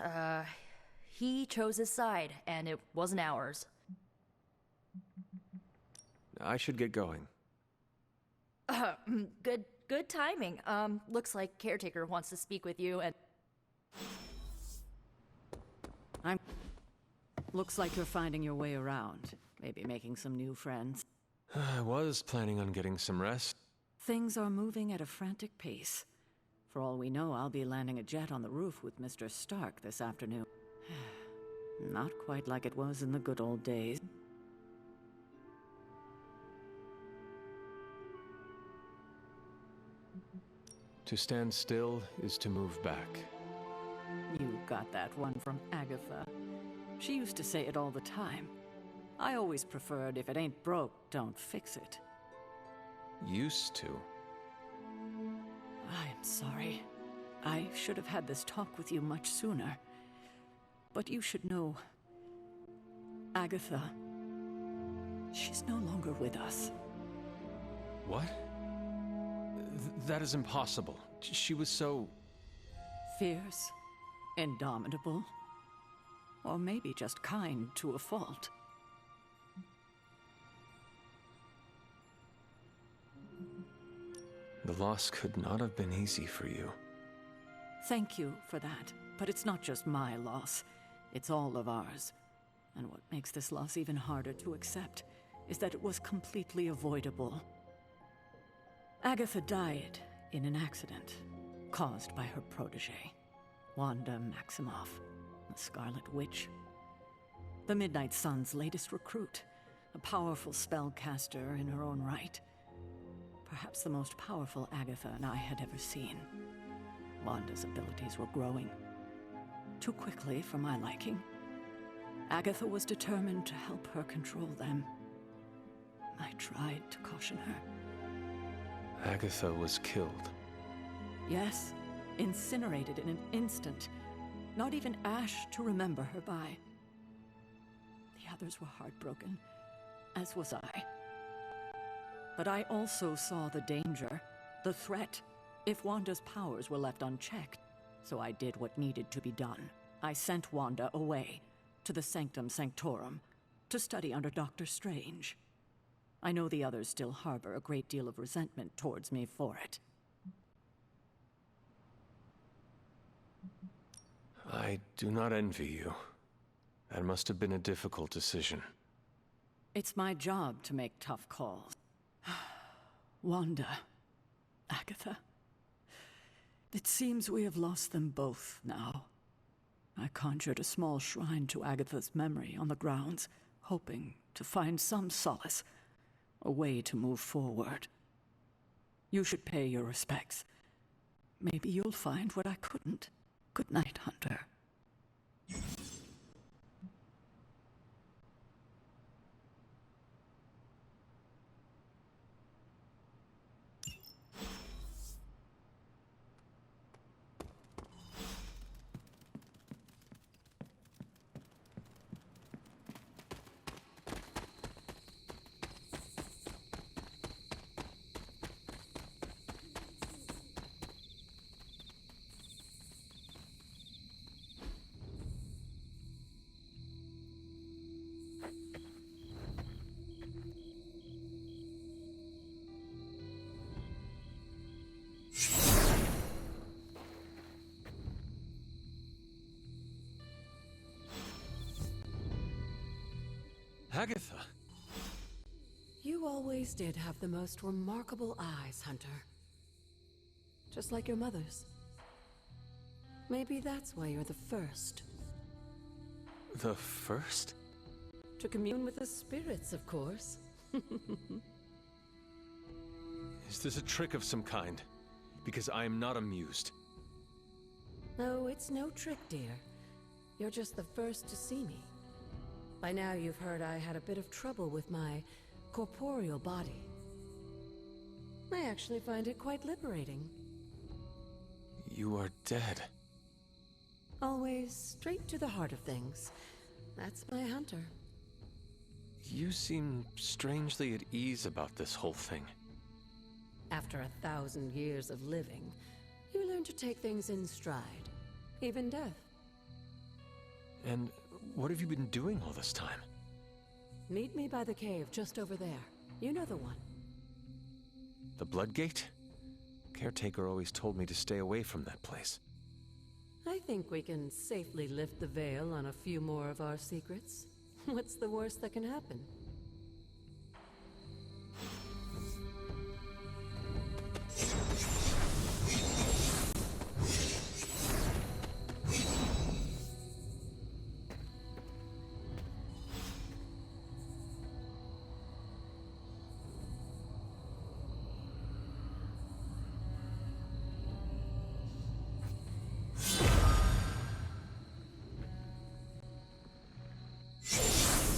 [SPEAKER 14] he chose his side, and it wasn't ours.
[SPEAKER 2] I should get going.
[SPEAKER 14] Good timing. Looks like Caretaker wants to speak with you, and...
[SPEAKER 3] Looks like you're finding your way around. Maybe making some new friends.
[SPEAKER 2] I was planning on getting some rest.
[SPEAKER 3] Things are moving at a frantic pace. For all we know, I'll be landing a jet on the roof with Mr. Stark this afternoon. Not quite like it was in the good old days.
[SPEAKER 2] To stand still is to move back.
[SPEAKER 3] You got that one from Agatha. She used to say it all the time. I always preferred, if it ain't broke, don't fix it.
[SPEAKER 2] Used to.
[SPEAKER 3] I'm sorry. I should have had this talk with you much sooner. But you should know... Agatha... she's no longer with us.
[SPEAKER 2] What? That is impossible. She was so...
[SPEAKER 3] fierce, indomitable, or maybe just kind to a fault.
[SPEAKER 2] The loss could not have been easy for you.
[SPEAKER 3] Thank you for that, but it's not just my loss. It's all of ours. And what makes this loss even harder to accept is that it was completely avoidable. Agatha died in an accident caused by her protege, Wanda Maximoff, the Scarlet Witch. The Midnight Sun's latest recruit, a powerful spellcaster in her own right. Perhaps the most powerful Agatha and I had ever seen. Wanda's abilities were growing. Too quickly for my liking. Agatha was determined to help her control them. I tried to caution her.
[SPEAKER 2] Agatha was killed.
[SPEAKER 3] Yes, incinerated in an instant. Not even ash to remember her by. The others were heartbroken, as was I. But I also saw the danger, the threat, if Wanda's powers were left unchecked. So I did what needed to be done. I sent Wanda away, to the Sanctum Sanctorum, to study under Dr. Strange. I know the others still harbor a great deal of resentment towards me for it.
[SPEAKER 2] I do not envy you. That must have been a difficult decision.
[SPEAKER 3] It's my job to make tough calls. Wanda, Agatha. It seems we have lost them both now. I conjured a small shrine to Agatha's memory on the grounds, hoping to find some solace, a way to move forward. You should pay your respects. Maybe you'll find what I couldn't. Good night, Hunter.
[SPEAKER 2] Agatha!
[SPEAKER 3] You always did have the most remarkable eyes, Hunter. Just like your mother's. Maybe that's why you're the first.
[SPEAKER 2] The first?
[SPEAKER 3] To commune with the spirits, of course.
[SPEAKER 2] Is this a trick of some kind? Because I am not amused.
[SPEAKER 15] Oh, it's no trick, dear. You're just the first to see me. By now you've heard I had a bit of trouble with my corporeal body. I actually find it quite liberating.
[SPEAKER 2] You are dead.
[SPEAKER 15] Always straight to the heart of things. That's my hunter.
[SPEAKER 2] You seem strangely at ease about this whole thing.
[SPEAKER 15] After 1,000 years of living, you learn to take things in stride. Even death.
[SPEAKER 2] And what have you been doing all this time?
[SPEAKER 15] Meet me by the cave just over there. You know the one.
[SPEAKER 2] The Bloodgate? Caretaker always told me to stay away from that place.
[SPEAKER 15] I think we can safely lift the veil on a few more of our secrets. What's the worst that can happen?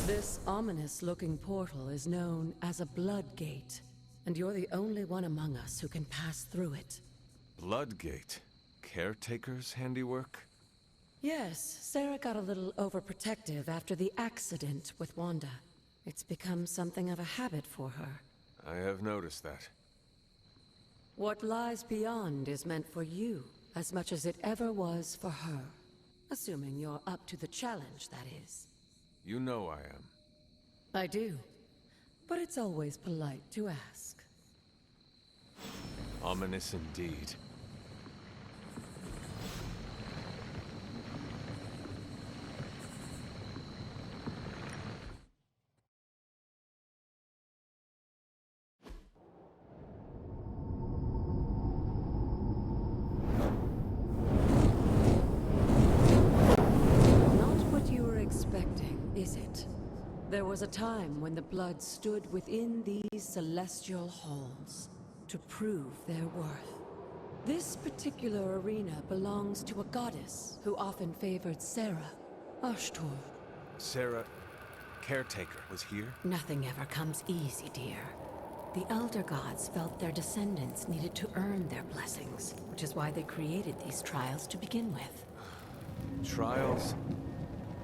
[SPEAKER 15] This ominous-looking portal is known as a Bloodgate, and you're the only one among us who can pass through it.
[SPEAKER 2] Bloodgate? Caretaker's handiwork?
[SPEAKER 15] Yes, Sarah got a little overprotective after the accident with Wanda. It's become something of a habit for her.
[SPEAKER 2] I have noticed that.
[SPEAKER 15] What lies beyond is meant for you, as much as it ever was for her. Assuming you're up to the challenge, that is.
[SPEAKER 2] You know I am.
[SPEAKER 15] I do. But it's always polite to ask.
[SPEAKER 2] Ominous indeed. There was a time when the blood stood within these celestial halls to prove their worth. This particular arena belongs to a goddess who often favored Sarah, Ashtor. Sarah, Caretaker, was here?
[SPEAKER 15] Nothing ever comes easy, dear. The Elder Gods felt their descendants needed to earn their blessings, which is why they created these trials to begin with.
[SPEAKER 2] Trials?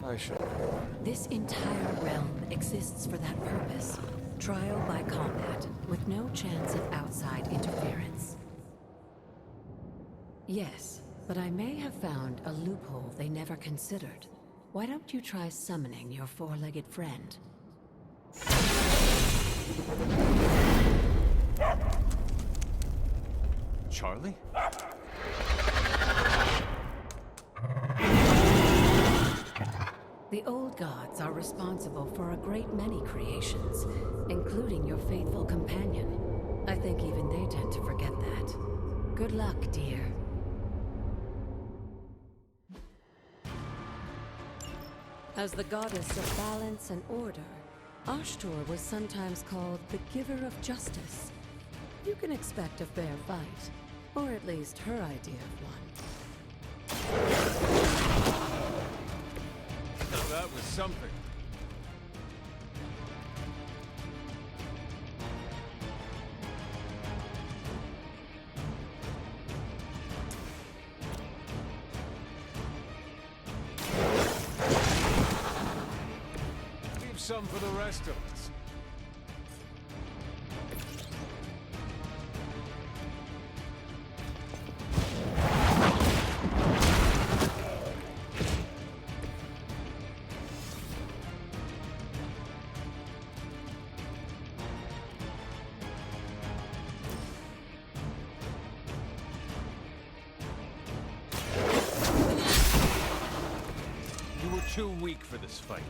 [SPEAKER 2] I should know.
[SPEAKER 15] This entire realm exists for that purpose. Trial by combat, with no chance of outside interference. Yes, but I may have found a loophole they never considered. Why don't you try summoning your four-legged friend?
[SPEAKER 2] Charlie?
[SPEAKER 15] The old gods are responsible for a great many creations, including your faithful companion. I think even they tend to forget that. Good luck, dear. As the goddess of balance and order, Ashtor was sometimes called the giver of justice. You can expect a fair fight, or at least her idea of one.
[SPEAKER 11] That was something. Leave some for the rest of us. Too weak for this fight.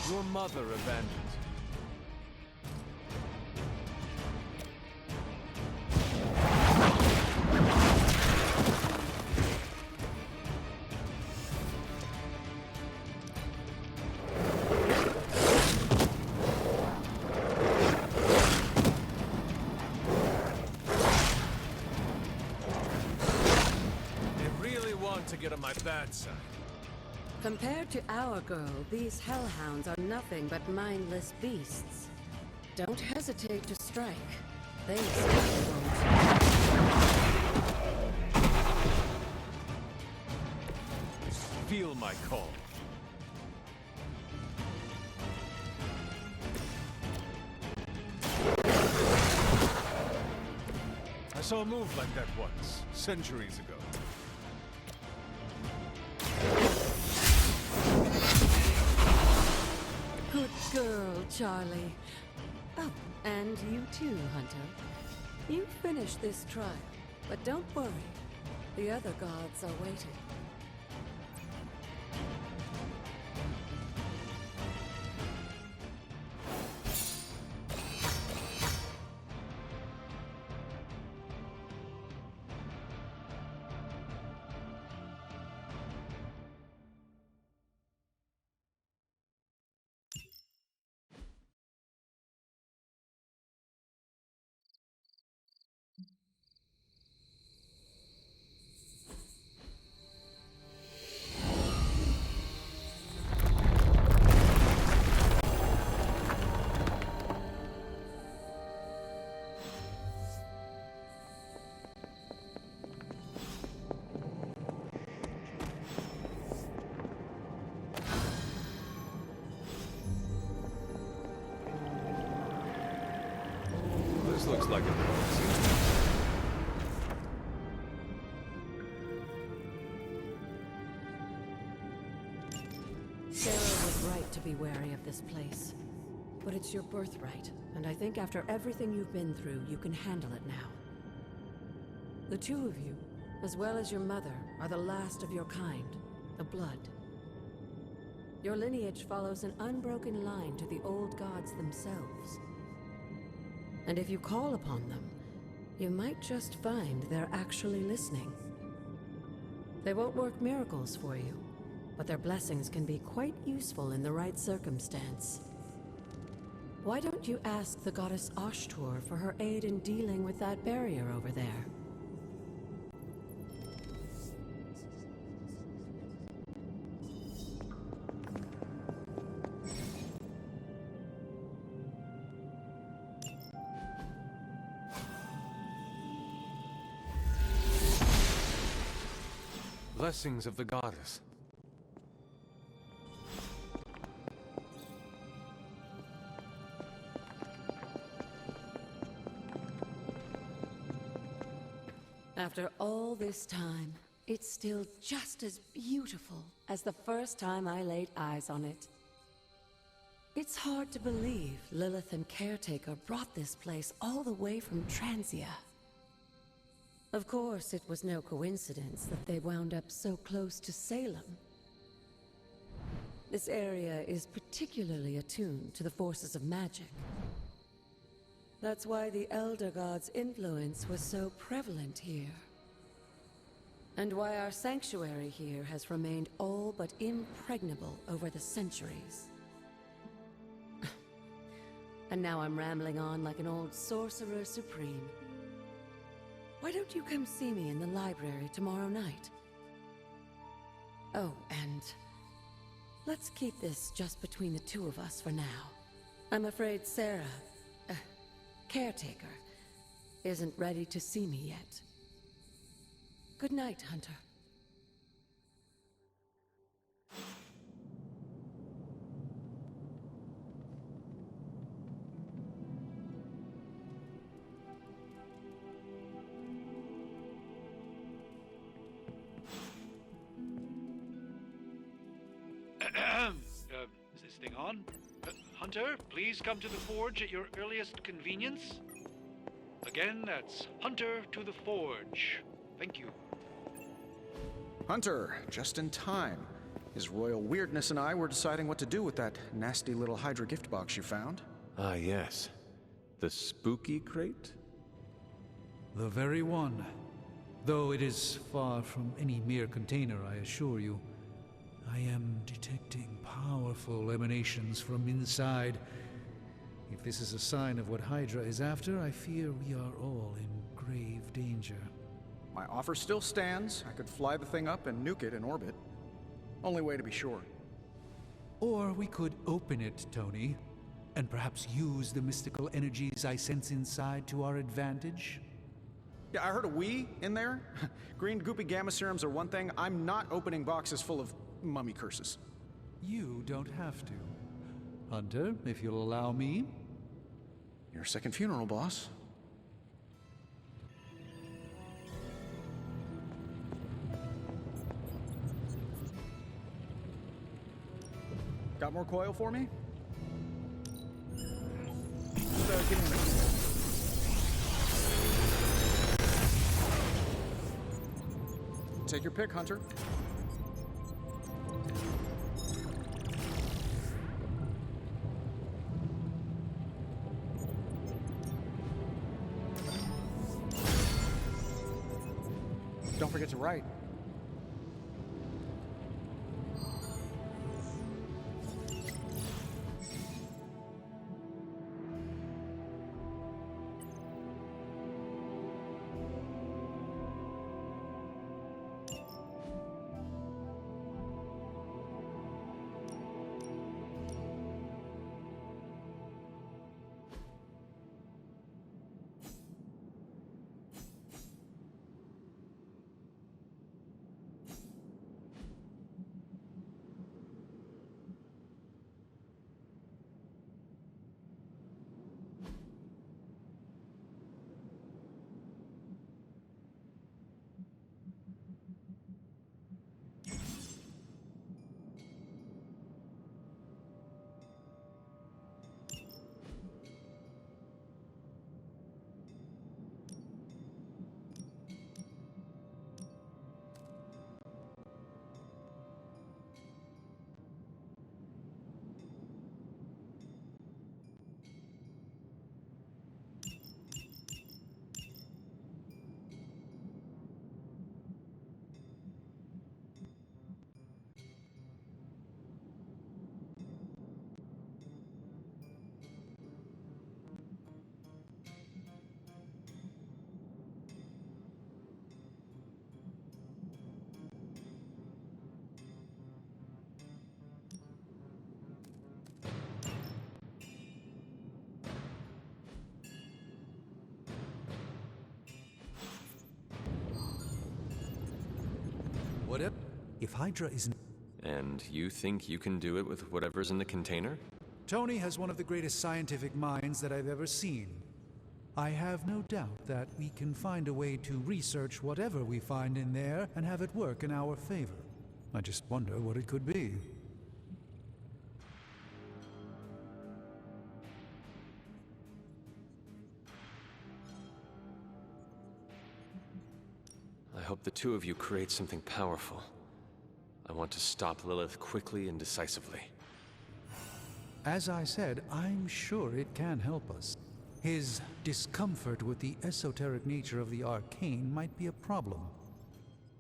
[SPEAKER 11] Your mother abandoned you. get on my bad side.
[SPEAKER 15] Compared to our girl, these hellhounds are nothing but mindless beasts. Don't hesitate to strike. They certainly won't.
[SPEAKER 11] Feel my call. I saw a move like that once, centuries ago.
[SPEAKER 15] Good girl, Charlie. Oh, and you too, Hunter. You finished this trial, but don't worry. The other gods are waiting.
[SPEAKER 11] This looks like a
[SPEAKER 15] Sarah was right to be wary of this place. But it's your birthright, and I think after everything you've been through, you can handle it now. The two of you, as well as your mother, are the last of your kind, the Blood. Your lineage follows an unbroken line to the old gods themselves. And if you call upon them, you might just find they're actually listening. They won't work miracles for you, but their blessings can be quite useful in the right circumstance. Why don't you ask the goddess Ashtur for her aid in dealing with that barrier over there?
[SPEAKER 2] Blessings of the goddess.
[SPEAKER 15] After all this time, it's still just as beautiful as the first time I laid eyes on it. It's hard to believe Lilith and Caretaker brought this place all the way from Transia. Of course, it was no coincidence that they wound up so close to Salem. This area is particularly attuned to the forces of magic. That's why the Elder God's influence was so prevalent here. And why our sanctuary here has remained all but impregnable over the centuries. And now I'm rambling on like an old sorcerer supreme. Why don't you come see me in the library tomorrow night? Oh, and let's keep this just between the two of us for now. I'm afraid Sarah, Caretaker, isn't ready to see me yet. Good night, Hunter.
[SPEAKER 16] Is this thing on? Hunter, please come to the forge at your earliest convenience. Again, that's Hunter to the forge. Thank you.
[SPEAKER 5] Hunter, just in time. His royal weirdness and I were deciding what to do with that nasty little Hydra gift box you found.
[SPEAKER 2] Ah, yes. The spooky crate?
[SPEAKER 17] The very one. Though it is far from any mere container, I assure you. I am detecting powerful emanations from inside. If this is a sign of what Hydra is after, I fear we are all in grave danger.
[SPEAKER 18] My offer still stands. I could fly the thing up and nuke it in orbit. Only way to be sure.
[SPEAKER 17] Or we could open it, Tony, and perhaps use the mystical energies I sense inside to our advantage.
[SPEAKER 18] Yeah, I heard a "we" in there. Green goopy gamma serums are one thing. I'm not opening boxes full of mummy curses.
[SPEAKER 17] You don't have to. Hunter, if you'll allow me.
[SPEAKER 18] Your second funeral, boss. Got more coil for me? Just, give me a minute. Take your pick, Hunter. Don't forget to write.
[SPEAKER 17] What if Hydra isn't...
[SPEAKER 2] And you think you can do it with whatever's in the container?
[SPEAKER 17] Tony has one of the greatest scientific minds that I've ever seen. I have no doubt that we can find a way to research whatever we find in there and have it work in our favor. I just wonder what it could be.
[SPEAKER 2] I hope the two of you create something powerful. I want to stop Lilith quickly and decisively.
[SPEAKER 17] As I said, I'm sure it can help us. His discomfort with the esoteric nature of the arcane might be a problem.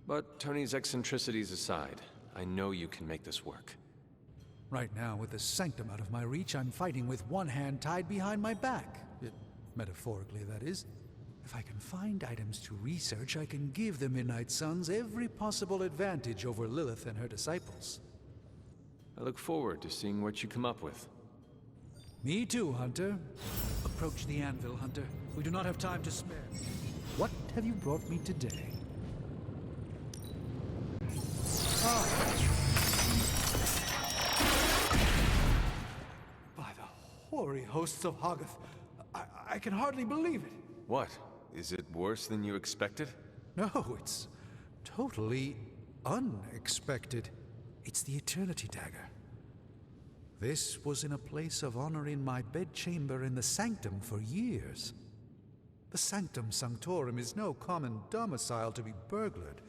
[SPEAKER 2] But Tony's eccentricities aside, I know you can make this work.
[SPEAKER 17] Right now, with the Sanctum out of my reach, I'm fighting with one hand tied behind my back. Metaphorically, that is. If I can find items to research, I can give the Midnight Suns every possible advantage over Lilith and her disciples.
[SPEAKER 2] I look forward to seeing what you come up with.
[SPEAKER 17] Me too, Hunter. Approach the anvil, Hunter. We do not have time to spare. What have you brought me today? By the hoary hosts of Hoggoth, I can hardly believe it.
[SPEAKER 2] What? Is it worse than you expected?
[SPEAKER 17] No, it's totally unexpected. It's the Eternity Dagger. This was in a place of honor in my bedchamber in the Sanctum for years. The Sanctum Sanctorum is no common domicile to be burglared.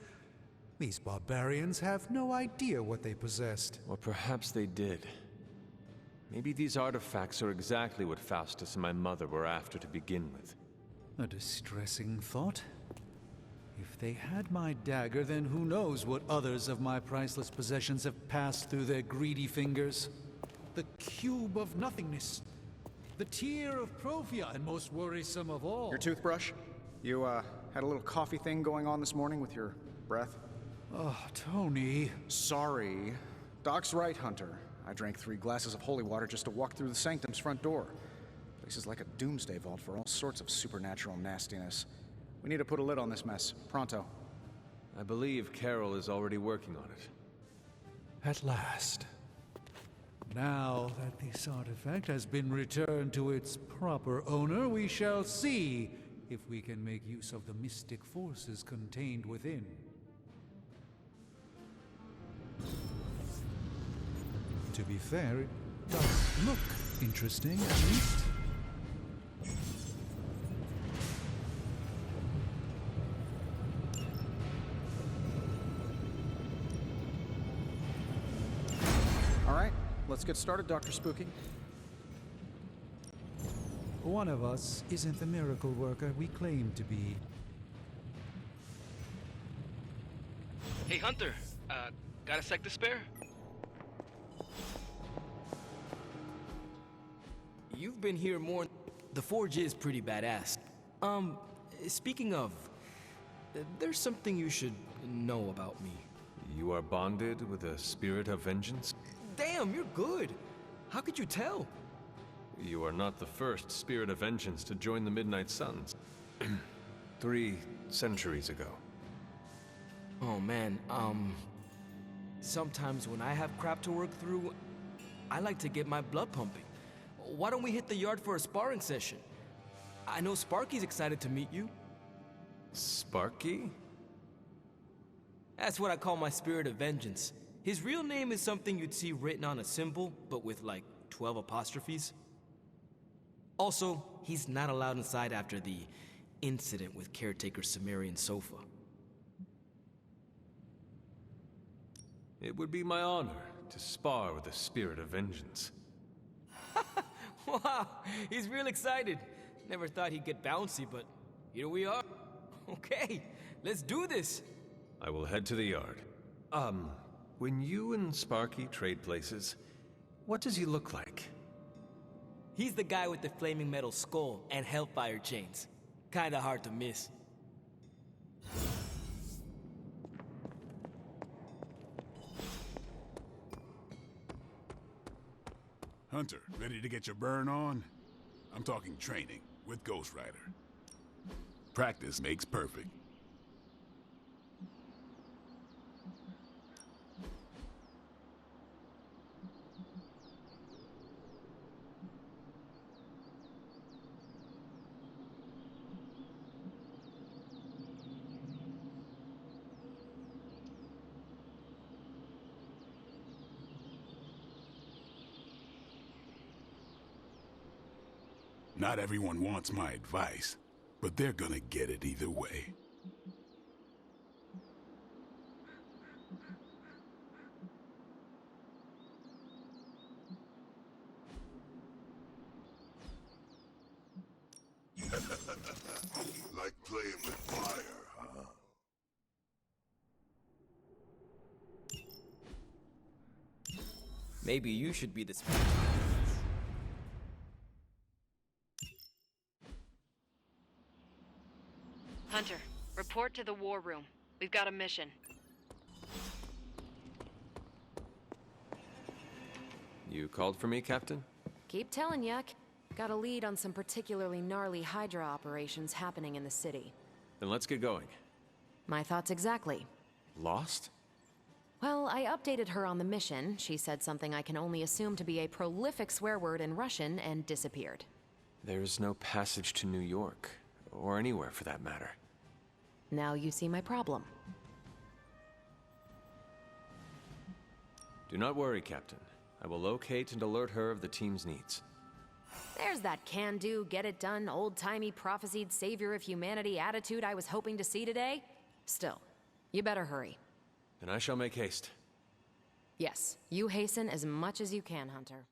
[SPEAKER 17] These barbarians have no idea what they possessed.
[SPEAKER 2] Or perhaps they did. Maybe these artifacts are exactly what Faustus and my mother were after to begin with.
[SPEAKER 17] A distressing thought. If they had my dagger, then who knows what others of my priceless possessions have passed through their greedy fingers. The cube of nothingness. The tear of Profia, and most worrisome of all.
[SPEAKER 18] Your toothbrush? You, Had a little coffee thing going on this morning with your breath.
[SPEAKER 17] Oh, Tony.
[SPEAKER 18] Sorry. Doc's right, Hunter. I drank 3 glasses of holy water just to walk through the Sanctum's front door. Place is like a doomsday vault for all sorts of supernatural nastiness. We need to put a lid on this mess. Pronto.
[SPEAKER 2] I believe Carol is already working on it.
[SPEAKER 17] At last. Now that this artifact has been returned to its proper owner, we shall see if we can make use of the mystic forces contained within. To be fair, it does look interesting, at least.
[SPEAKER 18] All right, let's get started, Dr. Spooky.
[SPEAKER 17] One of us isn't the miracle worker we claim to be.
[SPEAKER 19] Hey, Hunter. Got a sec to spare?
[SPEAKER 20] You've been here more. The Forge is pretty badass. Speaking of, there's something you should know about me.
[SPEAKER 2] You are bonded with a spirit of vengeance?
[SPEAKER 20] Damn, you're good. How could you tell?
[SPEAKER 2] You are not the first spirit of vengeance to join the Midnight Suns. 3 centuries ago.
[SPEAKER 20] Oh man, sometimes when I have crap to work through, I like to get my blood pumping. Why don't we hit the yard for a sparring session? I know Sparky's excited to meet you.
[SPEAKER 2] Sparky?
[SPEAKER 20] That's what I call my spirit of vengeance. His real name is something you'd see written on a symbol, but with like 12 apostrophes. Also, he's not allowed inside after the incident with Caretaker's Sumerian sofa.
[SPEAKER 2] It would be my honor to spar with a spirit of vengeance.
[SPEAKER 20] Wow, he's real excited. Never thought he'd get bouncy, but here we are. Okay, let's do this.
[SPEAKER 2] I will head to the yard. When you and Sparky trade places, what does he look like?
[SPEAKER 20] He's the guy with the flaming metal skull and hellfire chains. Kinda hard to miss.
[SPEAKER 6] Hunter, ready to get your burn on? I'm talking training with Ghost Rider. Practice makes perfect. Not everyone wants my advice, but they're gonna get it either way.
[SPEAKER 10] Like playing with fire, huh?
[SPEAKER 20] Maybe you should be the
[SPEAKER 7] Hunter, report to the war room. We've got a mission.
[SPEAKER 2] You called for me, Captain?
[SPEAKER 7] Keep telling ya. Got a lead on some particularly gnarly Hydra operations happening in the city.
[SPEAKER 2] Then let's get going.
[SPEAKER 7] My thoughts exactly.
[SPEAKER 2] Lost?
[SPEAKER 7] Well, I updated her on the mission. She said something I can only assume to be a prolific swear word in Russian and disappeared.
[SPEAKER 2] There's no passage to New York, or anywhere for that matter.
[SPEAKER 7] Now you see my problem.
[SPEAKER 2] Do not worry, Captain. I will locate and alert her of the team's needs.
[SPEAKER 7] There's that can-do, get-it-done, old-timey prophesied savior of humanity attitude I was hoping to see today. Still, you better hurry.
[SPEAKER 2] Then I shall make haste.
[SPEAKER 7] Yes, you hasten as much as you can, Hunter.